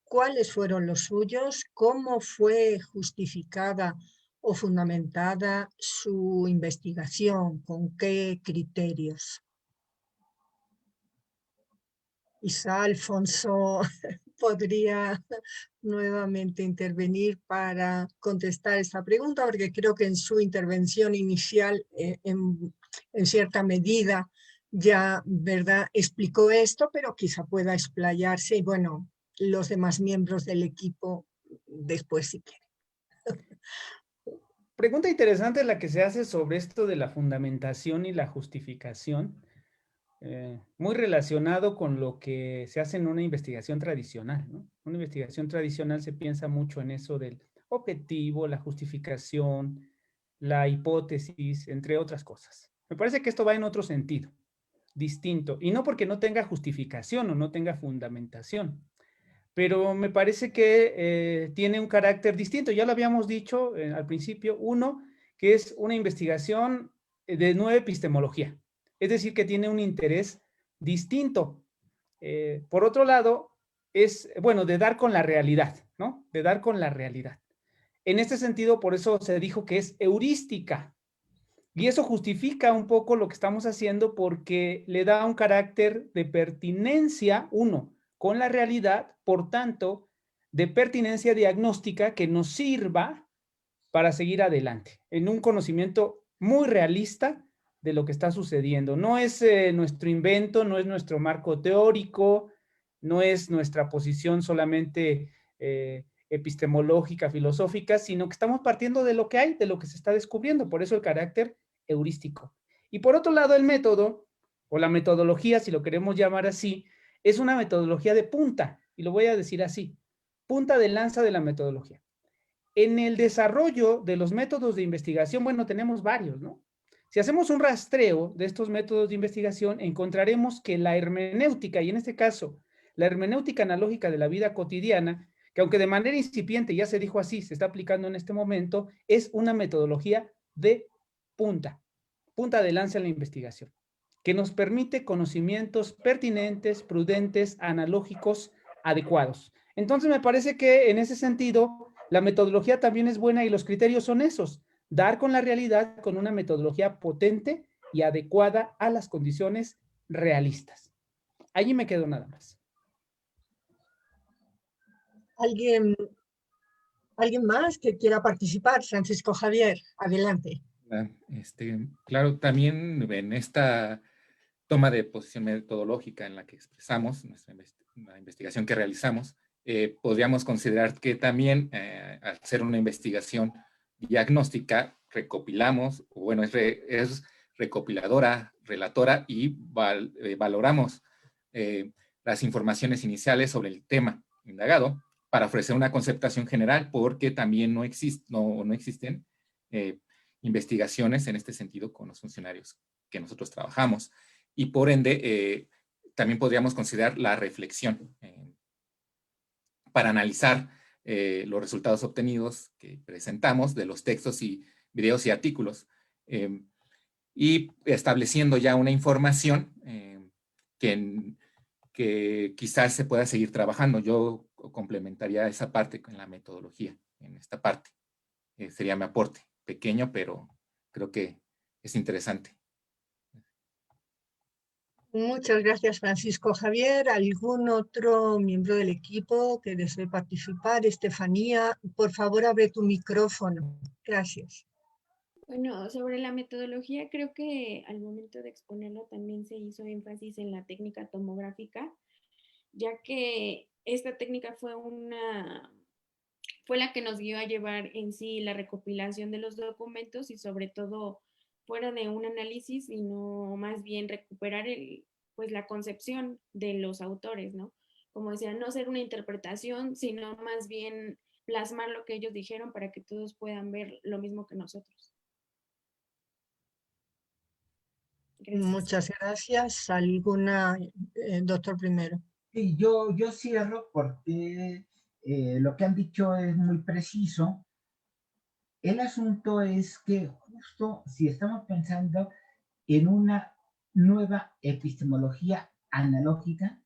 ¿cuáles fueron los suyos? ¿Cómo fue justificada o fundamentada su investigación? ¿Con qué criterios? Quizá Alfonso podría nuevamente intervenir para contestar esta pregunta, porque creo que en su intervención inicial, en cierta medida, ya, ¿verdad?, explicó esto, pero quizá pueda explayarse y, bueno, los demás miembros del equipo después si quieren. Pregunta interesante la que se hace sobre esto de la fundamentación y la justificación. Muy relacionado con lo que se hace en una investigación tradicional, ¿no? Una investigación tradicional se piensa mucho en eso del objetivo, la justificación, la hipótesis, entre otras cosas. Me parece que esto va en otro sentido, distinto, y no porque no tenga justificación o no tenga fundamentación, pero me parece que tiene un carácter distinto. Ya lo habíamos dicho al principio, uno, que es una investigación de nueva epistemología. Es decir, que tiene un interés distinto. Por otro lado, es, bueno, de dar con la realidad, ¿no? De dar con la realidad. En este sentido, por eso se dijo que es heurística. Y eso justifica un poco lo que estamos haciendo porque le da un carácter de pertinencia, uno, con la realidad, por tanto, de pertinencia diagnóstica que nos sirva para seguir adelante, en un conocimiento muy realista de lo que está sucediendo. No es nuestro invento, no es nuestro marco teórico, no es nuestra posición solamente epistemológica, filosófica, sino que estamos partiendo de lo que hay, de lo que se está descubriendo, por eso el carácter heurístico. Y por otro lado, el método, o la metodología, si lo queremos llamar así, es una metodología de punta, y lo voy a decir así, punta de lanza de la metodología. En el desarrollo de los métodos de investigación, bueno, tenemos varios, ¿no? Si hacemos un rastreo de estos métodos de investigación, encontraremos que la hermenéutica, y en este caso, la hermenéutica analógica de la vida cotidiana, que aunque de manera incipiente, ya se dijo así, se está aplicando en este momento, es una metodología de punta de lanza en la investigación, que nos permite conocimientos pertinentes, prudentes, analógicos, adecuados. Entonces me parece que en ese sentido la metodología también es buena y los criterios son esos, dar con la realidad con una metodología potente y adecuada a las condiciones realistas. Allí me quedo nada más. ¿Alguien más que quiera participar? Francisco Javier, adelante. Claro, también en esta toma de posición metodológica en la que expresamos la investigación que realizamos, podríamos considerar que también al ser una investigación diagnóstica, recopilamos, bueno, es recopiladora, relatora y valoramos las informaciones iniciales sobre el tema indagado para ofrecer una conceptación general, porque también no existen investigaciones en este sentido con los funcionarios que nosotros trabajamos. Y por ende, también podríamos considerar la reflexión para analizar los resultados obtenidos que presentamos de los textos y videos y artículos, y estableciendo ya una información que quizás se pueda seguir trabajando. Yo complementaría esa parte con la metodología, en esta parte. Sería mi aporte, pequeño, pero creo que es interesante. Muchas gracias, Francisco Javier. ¿Algún otro miembro del equipo que desee participar? Estefanía, por favor, abre tu micrófono. Gracias. Bueno, sobre la metodología, creo que al momento de exponerlo también se hizo énfasis en la técnica tomográfica, ya que esta técnica fue la que nos guió a llevar en sí la recopilación de los documentos y sobre todo fuera de un análisis, sino más bien recuperar pues la concepción de los autores, ¿no? Como decía, no ser una interpretación, sino más bien plasmar lo que ellos dijeron para que todos puedan ver lo mismo que nosotros. Gracias. Muchas gracias. ¿Alguna, doctor primero? Sí, yo cierro porque lo que han dicho es muy preciso. El asunto es que justo si estamos pensando en una nueva epistemología analógica,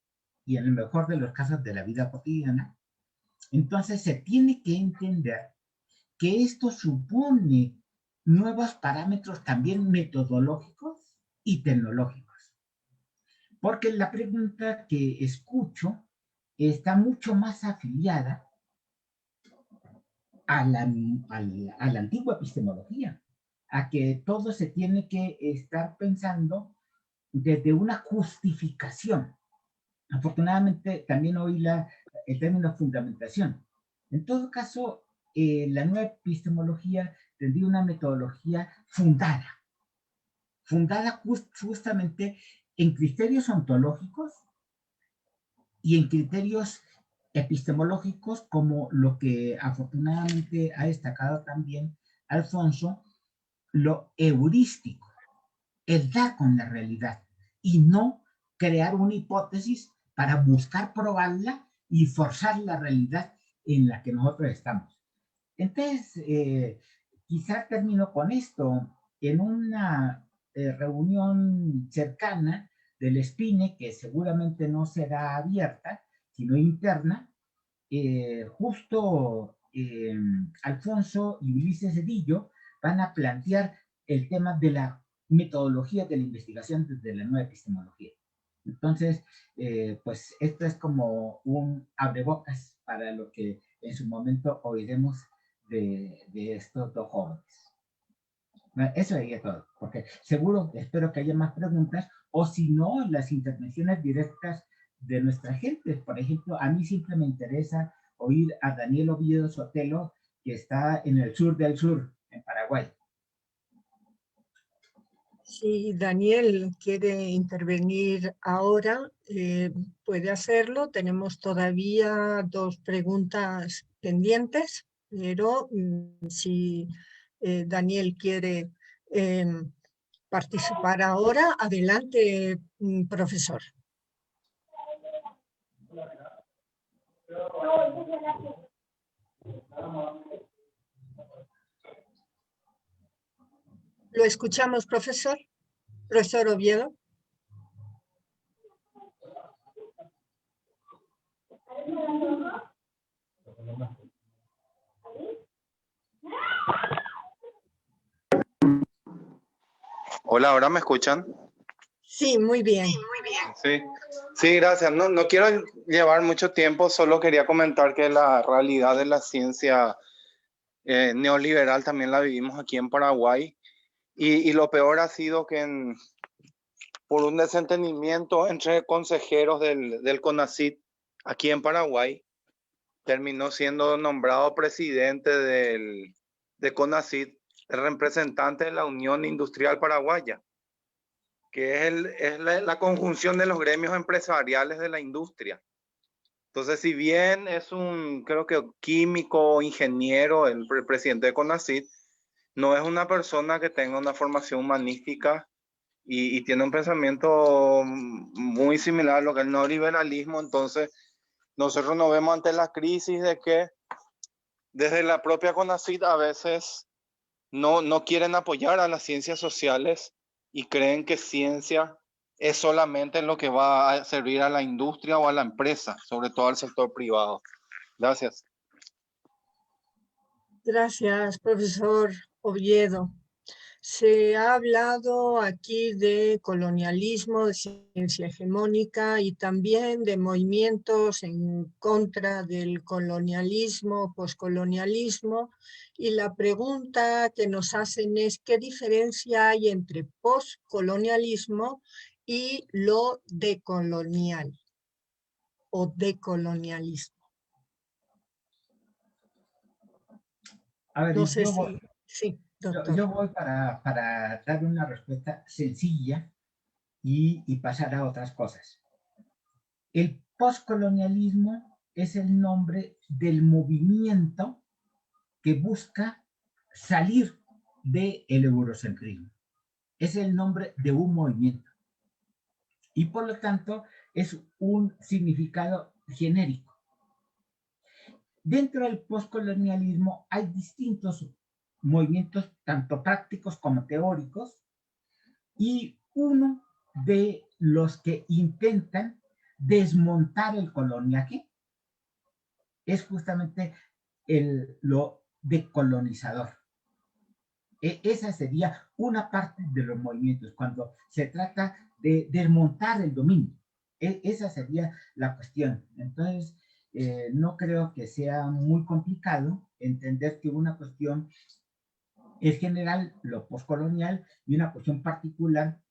y en el mejor de los casos de la vida cotidiana, entonces se tiene que entender que esto supone nuevos parámetros también metodológicos y tecnológicos. Porque la pregunta que escucho está mucho más afiliada a la antigua epistemología, a que todo se tiene que estar pensando desde una justificación. Afortunadamente también oí el término fundamentación. En todo caso, la nueva epistemología tendría una metodología fundada justamente en criterios ontológicos y en criterios epistemológicos, como lo que afortunadamente ha destacado también Alfonso, lo heurístico, el dar con la realidad y no crear una hipótesis para buscar probarla y forzar la realidad en la que nosotros estamos. Entonces, quizá termino con esto. En una reunión cercana del SPINE, que seguramente no será abierta, sino interna, justo Alfonso y Ulises Cedillo van a plantear el tema de la metodología de la investigación desde la nueva epistemología. Entonces, pues esto es como un abrebocas para lo que en su momento oiremos de estos dos jóvenes. Eso sería todo, porque seguro, espero que haya más preguntas, o si no, las intervenciones directas de nuestra gente. Por ejemplo, a mí siempre me interesa oír a Daniel Oviedo Sotelo, que está en el sur del sur, en Paraguay. Si Daniel quiere intervenir ahora, puede hacerlo. Tenemos todavía 2 preguntas pendientes, pero si Daniel quiere participar ahora, adelante, profesor. Lo escuchamos, profesor. Profesor Oviedo. Hola, ¿ahora me escuchan? Sí, muy bien. Sí, gracias. No quiero llevar mucho tiempo, solo quería comentar que la realidad de la ciencia neoliberal también la vivimos aquí en Paraguay Y lo peor ha sido que por un desentendimiento entre consejeros del CONACYT aquí en Paraguay, terminó siendo nombrado presidente de CONACYT el representante de la Unión Industrial Paraguaya, que es la conjunción de los gremios empresariales de la industria. Entonces, si bien es creo que químico, ingeniero, el presidente de CONACYT, no es una persona que tenga una formación humanística y tiene un pensamiento muy similar a lo que es el neoliberalismo. Entonces, nosotros nos vemos ante la crisis de que desde la propia CONACYT a veces no quieren apoyar a las ciencias sociales y creen que ciencia es solamente lo que va a servir a la industria o a la empresa, sobre todo al sector privado. Gracias. Gracias, profesor Oviedo. Se ha hablado aquí de colonialismo, de ciencia hegemónica y también de movimientos en contra del colonialismo, poscolonialismo. Y la pregunta que nos hacen es, ¿qué diferencia hay entre poscolonialismo y lo decolonial o decolonialismo? A ver, No sé si... Sí, doctor. Yo voy para dar una respuesta sencilla y pasar a otras cosas. El postcolonialismo es el nombre del movimiento que busca salir del eurocentrismo. Es el nombre de un movimiento. Y por lo tanto es un significado genérico. Dentro del postcolonialismo hay distintos movimientos, tanto prácticos como teóricos, y uno de los que intentan desmontar el coloniaje es justamente lo decolonizador. Esa sería una parte de los movimientos, cuando se trata de desmontar el dominio. Esa sería la cuestión. Entonces, no creo que sea muy complicado entender que una cuestión es general, lo postcolonial, y una cuestión particular,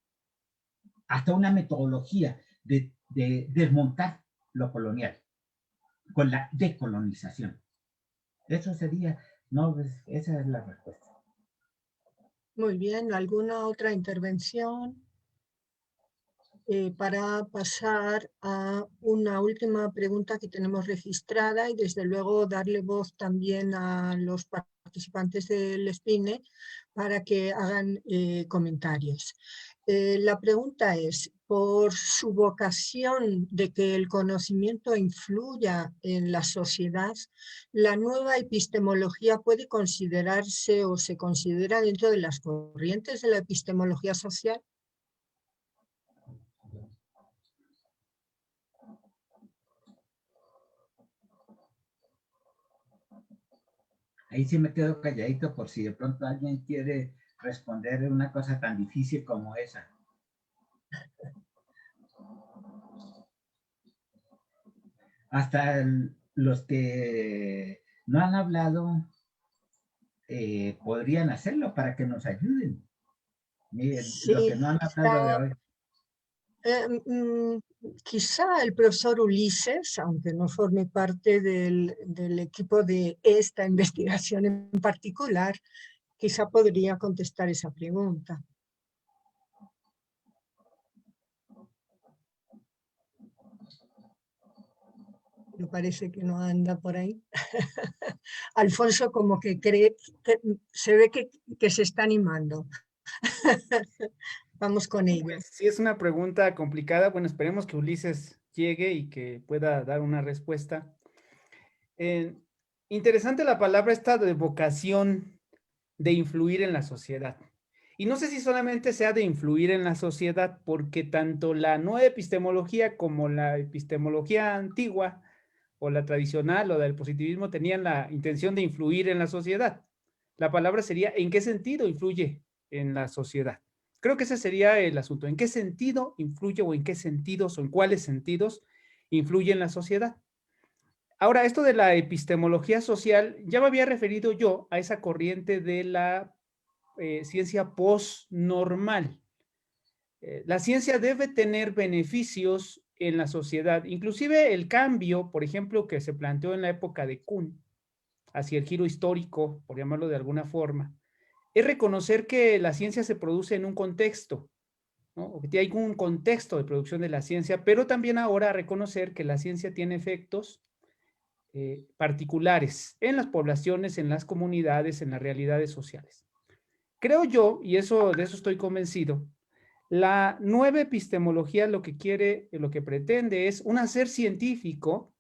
hasta una metodología de desmontar lo colonial con la decolonización. Eso sería, no, pues, esa es la respuesta. Muy bien, ¿alguna otra intervención? Para pasar a una última pregunta que tenemos registrada y desde luego darle voz también a los participantes del SPINE para que hagan comentarios. La pregunta es, por su vocación de que el conocimiento influya en la sociedad, ¿la nueva epistemología puede considerarse o se considera dentro de las corrientes de la epistemología social? Ahí sí me quedo calladito por si de pronto alguien quiere responder una cosa tan difícil como esa. Hasta los que no han hablado podrían hacerlo para que nos ayuden. Miren, Sí, los que no han hablado de hoy. Quizá el profesor Ulises, aunque no forme parte del equipo de esta investigación en particular, quizá podría contestar esa pregunta. Pero parece que no anda por ahí. Alfonso como que cree, que se ve que se está animando. Vamos con ello. Pues, sí, es una pregunta complicada. Bueno, esperemos que Ulises llegue y que pueda dar una respuesta. Interesante la palabra esta de vocación de influir en la sociedad. Y no sé si solamente sea de influir en la sociedad, porque tanto la nueva epistemología como la epistemología antigua o la tradicional o del positivismo tenían la intención de influir en la sociedad. La palabra sería, ¿en qué sentido influye en la sociedad? Creo que ese sería el asunto. ¿En qué sentido influye o en qué sentidos o en cuáles sentidos influye en la sociedad? Ahora, esto de la epistemología social, ya me había referido yo a esa corriente de la ciencia post-normal. La ciencia debe tener beneficios en la sociedad. Inclusive el cambio, por ejemplo, que se planteó en la época de Kuhn, hacia el giro histórico, por llamarlo de alguna forma, es reconocer que la ciencia se produce en un contexto, ¿no? O que hay un contexto de producción de la ciencia, pero también ahora reconocer que la ciencia tiene efectos particulares en las poblaciones, en las comunidades, en las realidades sociales. Creo yo, y de eso estoy convencido, la nueva epistemología lo que quiere, lo que pretende es un hacer científico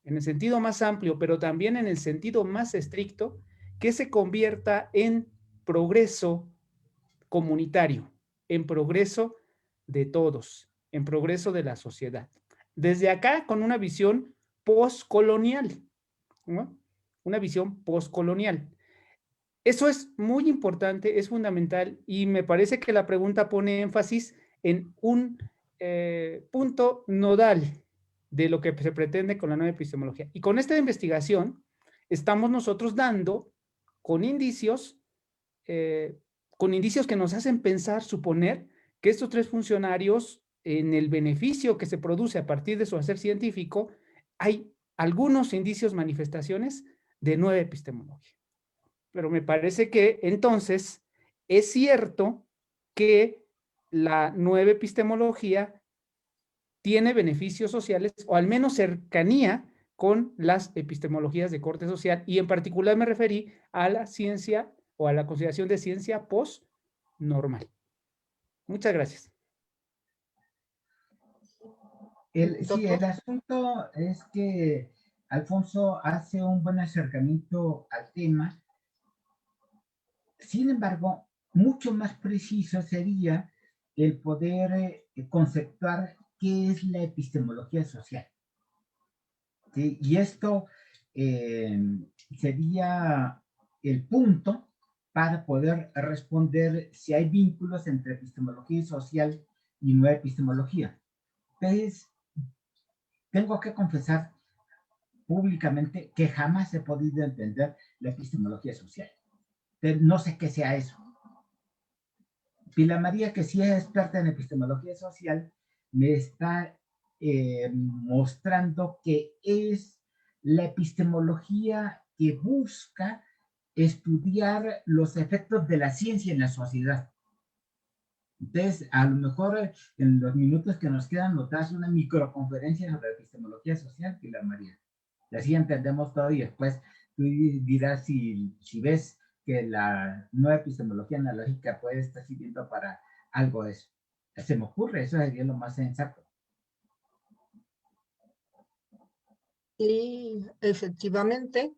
en el sentido más amplio, pero también en el sentido más estricto, que se convierta en progreso comunitario, en progreso de todos, en progreso de la sociedad. Desde acá, con una visión postcolonial, ¿no? Una visión postcolonial. Eso es muy importante, es fundamental, y me parece que la pregunta pone énfasis en un punto nodal de lo que se pretende con la nueva epistemología. Y con esta investigación estamos nosotros dando con indicios que nos hacen pensar, suponer que estos tres funcionarios, en el beneficio que se produce a partir de su hacer científico, hay algunos indicios, manifestaciones de nueva epistemología. Pero me parece que entonces es cierto que la nueva epistemología tiene beneficios sociales, o al menos cercanía con las epistemologías de corte social, y en particular me referí a la ciencia o a la consideración de ciencia post-normal. Muchas gracias. Sí, el asunto es que Alfonso hace un buen acercamiento al tema. Sin embargo, mucho más preciso sería el poder conceptuar qué es la epistemología social. ¿Sí? Y esto sería el punto para poder responder si hay vínculos entre epistemología social y nueva epistemología. Entonces, tengo que confesar públicamente que jamás he podido entender la epistemología social. No sé qué sea eso. Pilar María, que sí es experta en epistemología social, me está mostrando que es la epistemología que busca estudiar los efectos de la ciencia en la sociedad. Entonces, a lo mejor en los minutos que nos quedan nos das una microconferencia sobre epistemología social, Pilar María. Y así entendemos todo, y después tú dirás si ves que la nueva epistemología analógica puede estar sirviendo para algo de eso. Se me ocurre, eso sería lo más sensato. Y efectivamente,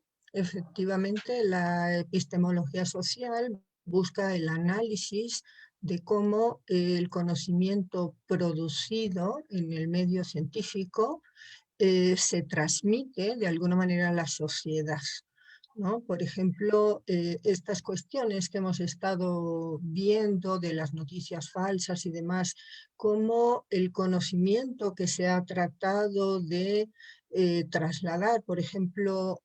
la epistemología social busca el análisis de cómo el conocimiento producido en el medio científico se transmite de alguna manera a la sociedad, ¿no? Por ejemplo, estas cuestiones que hemos estado viendo de las noticias falsas y demás, cómo el conocimiento que se ha tratado de trasladar, por ejemplo,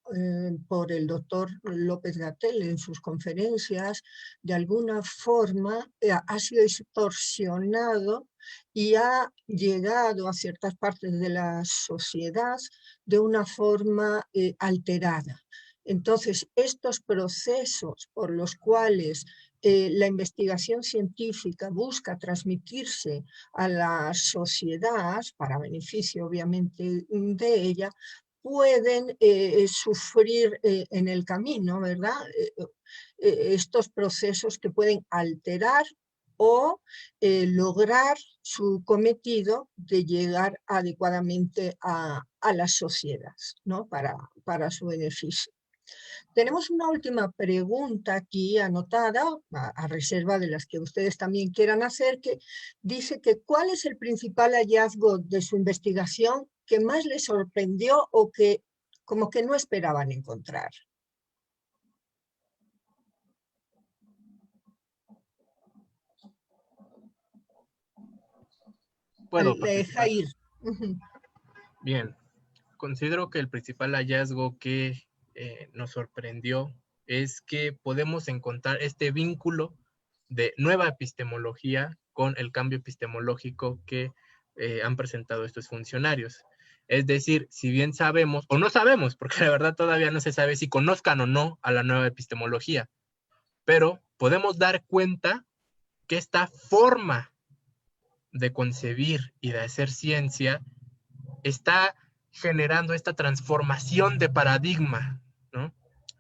por el doctor López-Gatell en sus conferencias, de alguna forma ha sido distorsionado y ha llegado a ciertas partes de la sociedad de una forma alterada. Entonces, estos procesos por los cuales la investigación científica busca transmitirse a la sociedad, para beneficio obviamente de ella, pueden sufrir en el camino, ¿verdad? Estos procesos que pueden alterar o lograr su cometido de llegar adecuadamente a la sociedad, ¿no? Para su beneficio. Tenemos una última pregunta aquí anotada, a reserva de las que ustedes también quieran hacer, que dice que ¿cuál es el principal hallazgo de su investigación que más les sorprendió o que como que no esperaban encontrar? ¿Puedo Le deja participar? ir. Bien, considero que el principal hallazgo que nos sorprendió es que podemos encontrar este vínculo de nueva epistemología con el cambio epistemológico que han presentado estos funcionarios. Es decir, si bien sabemos, o no sabemos, porque la verdad todavía no se sabe si conozcan o no a la nueva epistemología, pero podemos dar cuenta que esta forma de concebir y de hacer ciencia está generando esta transformación de paradigma, ¿no?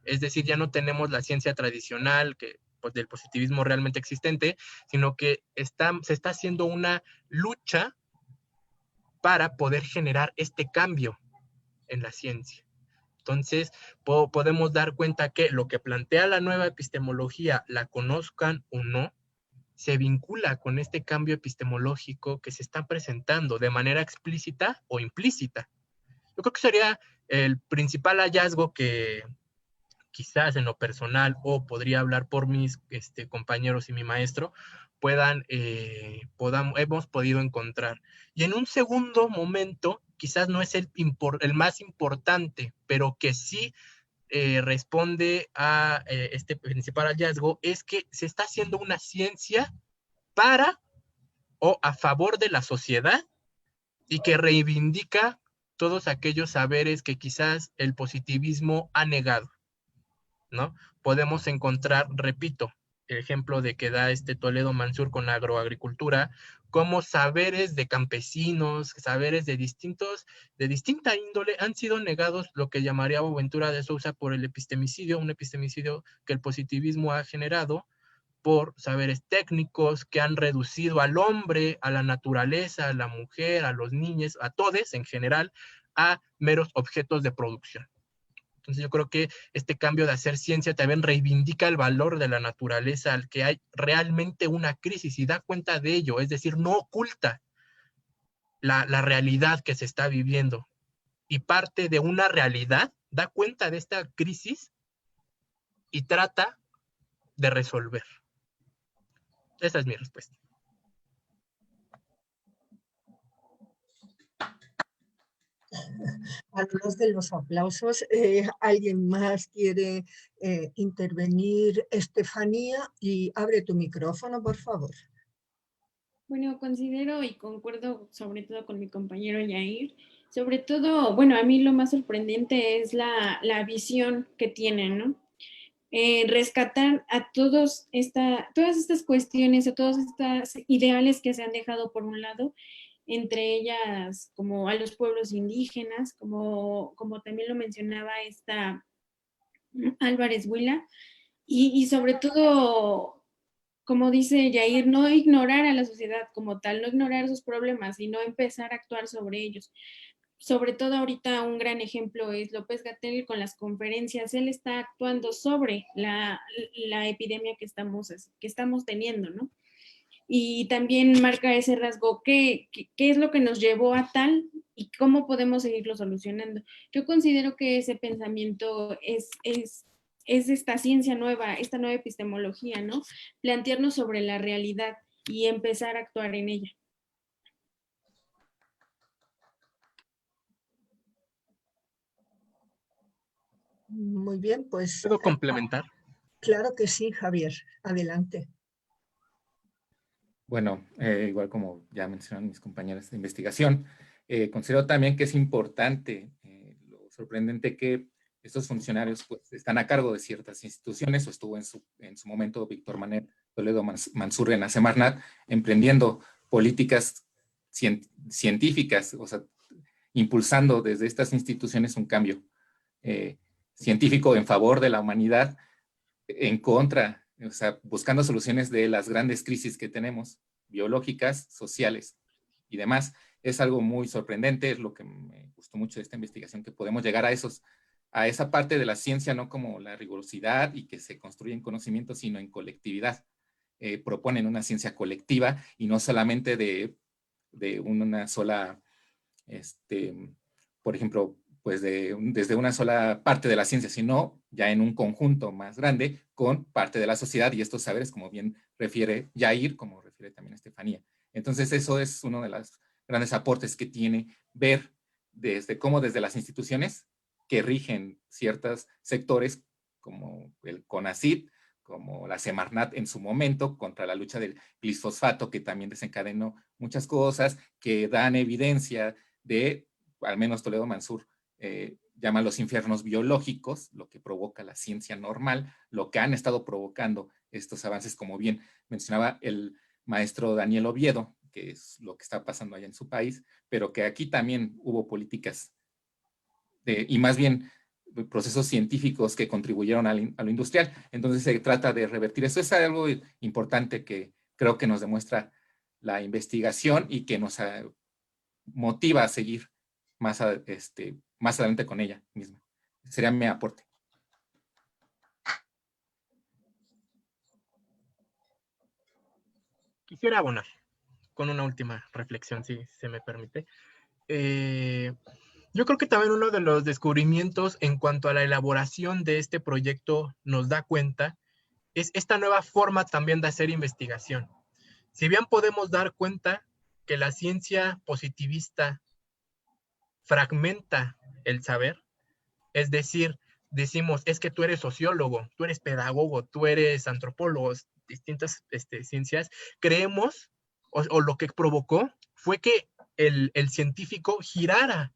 Es decir, ya no tenemos la ciencia tradicional que, pues, del positivismo realmente existente, sino que se está haciendo una lucha para poder generar este cambio en la ciencia. Entonces, podemos dar cuenta que lo que plantea la nueva epistemología, la conozcan o no, se vincula con este cambio epistemológico que se está presentando de manera explícita o implícita. Yo creo que sería el principal hallazgo que quizás en lo personal, o podría hablar por mis compañeros y mi maestro, hemos podido encontrar. Y en un segundo momento, quizás no es el más importante, pero que sí responde a este principal hallazgo, es que se está haciendo una ciencia para o a favor de la sociedad y que reivindica todos aquellos saberes que quizás el positivismo ha negado, ¿no? Podemos encontrar, repito, el ejemplo de que da Toledo Mansur con la agroagricultura, como saberes de campesinos, saberes de distinta índole, han sido negados, lo que llamaría Boaventura de Sousa, por el epistemicidio, un epistemicidio que el positivismo ha generado, por saberes técnicos que han reducido al hombre, a la naturaleza, a la mujer, a los niños, a todos en general, a meros objetos de producción. Entonces yo creo que este cambio de hacer ciencia también reivindica el valor de la naturaleza, al que hay realmente una crisis y da cuenta de ello, es decir, no oculta la realidad que se está viviendo y parte de una realidad, da cuenta de esta crisis y trata de resolver. Esa es mi respuesta. Además de los aplausos, ¿alguien más quiere intervenir? Estefanía, y abre tu micrófono, por favor. Bueno, considero y concuerdo sobre todo con mi compañero Yair. Sobre todo, bueno, a mí lo más sorprendente es la visión que tienen, ¿no? Rescatar a todas estas cuestiones, a todos estos ideales que se han dejado por un lado, entre ellas como a los pueblos indígenas, como también lo mencionaba esta Álvarez Huila, y sobre todo, como dice Yair, no ignorar a la sociedad como tal, no ignorar sus problemas, sino empezar a actuar sobre ellos. Sobre todo ahorita un gran ejemplo es López-Gatell con las conferencias. Él está actuando sobre la epidemia que estamos teniendo, ¿no? Y también marca ese rasgo, ¿qué es lo que nos llevó a tal y cómo podemos seguirlo solucionando? Yo considero que ese pensamiento es esta ciencia nueva, esta nueva epistemología, ¿no? Plantearnos sobre la realidad y empezar a actuar en ella. Muy bien, pues... ¿Puedo complementar? Claro que sí, Javier. Adelante. Bueno, igual como ya mencionaron mis compañeras de investigación, considero también que es importante, lo sorprendente que estos funcionarios pues, están a cargo de ciertas instituciones, o estuvo en su momento Víctor Manuel Toledo Mansur en la Semarnat, emprendiendo políticas científicas, o sea, impulsando desde estas instituciones un cambio científico en favor de la humanidad, en contra, o sea, buscando soluciones de las grandes crisis que tenemos, biológicas, sociales y demás. Es algo muy sorprendente, es lo que me gustó mucho de esta investigación, que podemos llegar a esa parte de la ciencia, no como la rigurosidad y que se construye en conocimiento, sino en colectividad. Proponen una ciencia colectiva y no solamente de una sola, por ejemplo, pues desde una sola parte de la ciencia, sino ya en un conjunto más grande con parte de la sociedad y estos saberes, como bien refiere Yair, como refiere también Estefanía. Entonces eso es uno de los grandes aportes que tiene ver desde las instituciones que rigen ciertos sectores como el CONACYT, como la Semarnat en su momento, contra la lucha del glisfosfato, que también desencadenó muchas cosas, que dan evidencia de, al menos Toledo Mansur, llama los infiernos biológicos, lo que provoca la ciencia normal, lo que han estado provocando estos avances, como bien mencionaba el maestro Daniel Oviedo, que es lo que está pasando allá en su país, pero que aquí también hubo políticas y más bien procesos científicos que contribuyeron a lo industrial. Entonces se trata de revertir eso. Es algo importante que creo que nos demuestra la investigación y que nos motiva a seguir más adelante con ella misma. Sería mi aporte. Quisiera abonar con una última reflexión, si se me permite. Yo creo que también uno de los descubrimientos en cuanto a la elaboración de este proyecto nos da cuenta es esta nueva forma también de hacer investigación. Si bien podemos dar cuenta que la ciencia positivista fragmenta el saber, es decir, decimos, es que tú eres sociólogo, tú eres pedagogo, tú eres antropólogo, distintas ciencias, creemos, o lo que provocó fue que el científico girara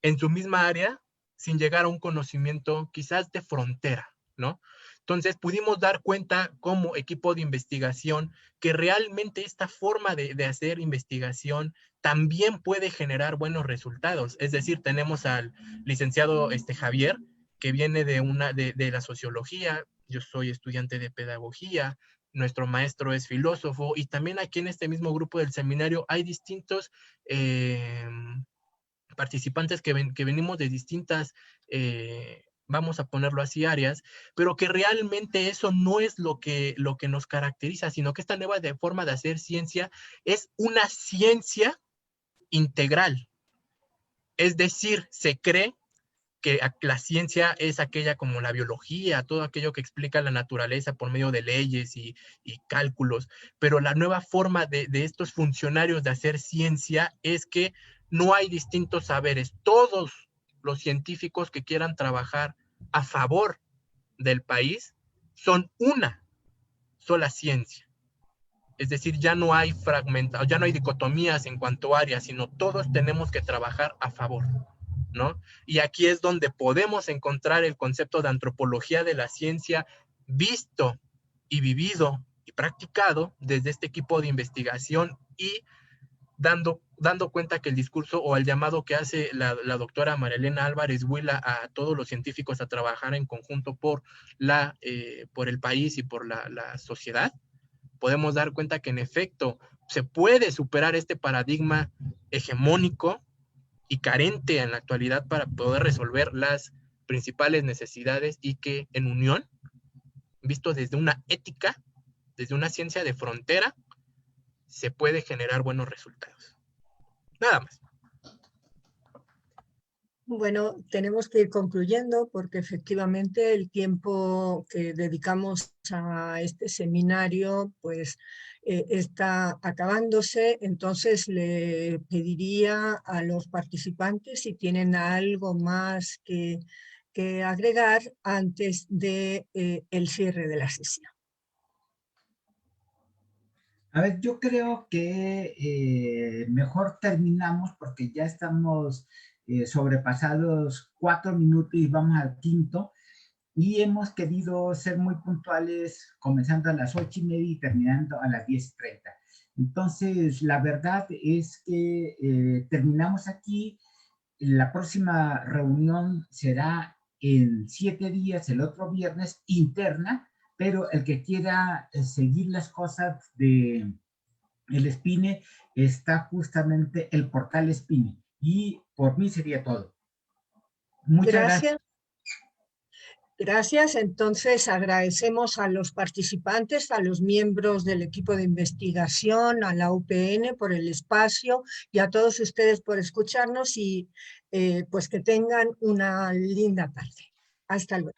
en su misma área sin llegar a un conocimiento quizás de frontera, ¿no? Entonces pudimos dar cuenta como equipo de investigación que realmente esta forma de hacer investigación también puede generar buenos resultados. Es decir, tenemos al licenciado Javier, que viene de la sociología, yo soy estudiante de pedagogía, nuestro maestro es filósofo, y también aquí en este mismo grupo del seminario hay distintos participantes que venimos de distintas, vamos a ponerlo así, áreas, pero que realmente eso no es lo que nos caracteriza, sino que esta nueva forma de hacer ciencia es una ciencia integral. Es decir, se cree que la ciencia es aquella como la biología, todo aquello que explica la naturaleza por medio de leyes y cálculos, pero la nueva forma de estos funcionarios de hacer ciencia es que no hay distintos saberes. Todos los científicos que quieran trabajar a favor del país son una sola ciencia. Es decir, ya no hay fragmentación, ya no hay dicotomías en cuanto a áreas, sino todos tenemos que trabajar a favor, ¿no? Y aquí es donde podemos encontrar el concepto de antropología de la ciencia visto y vivido y practicado desde este equipo de investigación y dando cuenta que el discurso o el llamado que hace la doctora María Elena Álvarez Huila a todos los científicos a trabajar en conjunto por el país y por la sociedad, podemos dar cuenta que en efecto se puede superar este paradigma hegemónico y carente en la actualidad para poder resolver las principales necesidades y que en unión, visto desde una ética, desde una ciencia de frontera, se puede generar buenos resultados. Nada más. Bueno, tenemos que ir concluyendo porque efectivamente el tiempo que dedicamos a este seminario pues está acabándose. Entonces le pediría a los participantes si tienen algo más que agregar antes de el cierre de la sesión. A ver, yo creo que mejor terminamos porque ya estamos sobrepasados 4 minutos y vamos al quinto, y hemos querido ser muy puntuales, comenzando a las 8:30 y terminando a las 10:30. Entonces, la verdad es que terminamos aquí. La próxima reunión será en 7 días, el otro viernes, interna, pero el que quiera seguir las cosas de el SPINE, está justamente el portal SPINE. Y por mí sería todo. Muchas gracias. Gracias. Entonces agradecemos a los participantes, a los miembros del equipo de investigación, a la UPN por el espacio y a todos ustedes por escucharnos y pues que tengan una linda tarde. Hasta luego.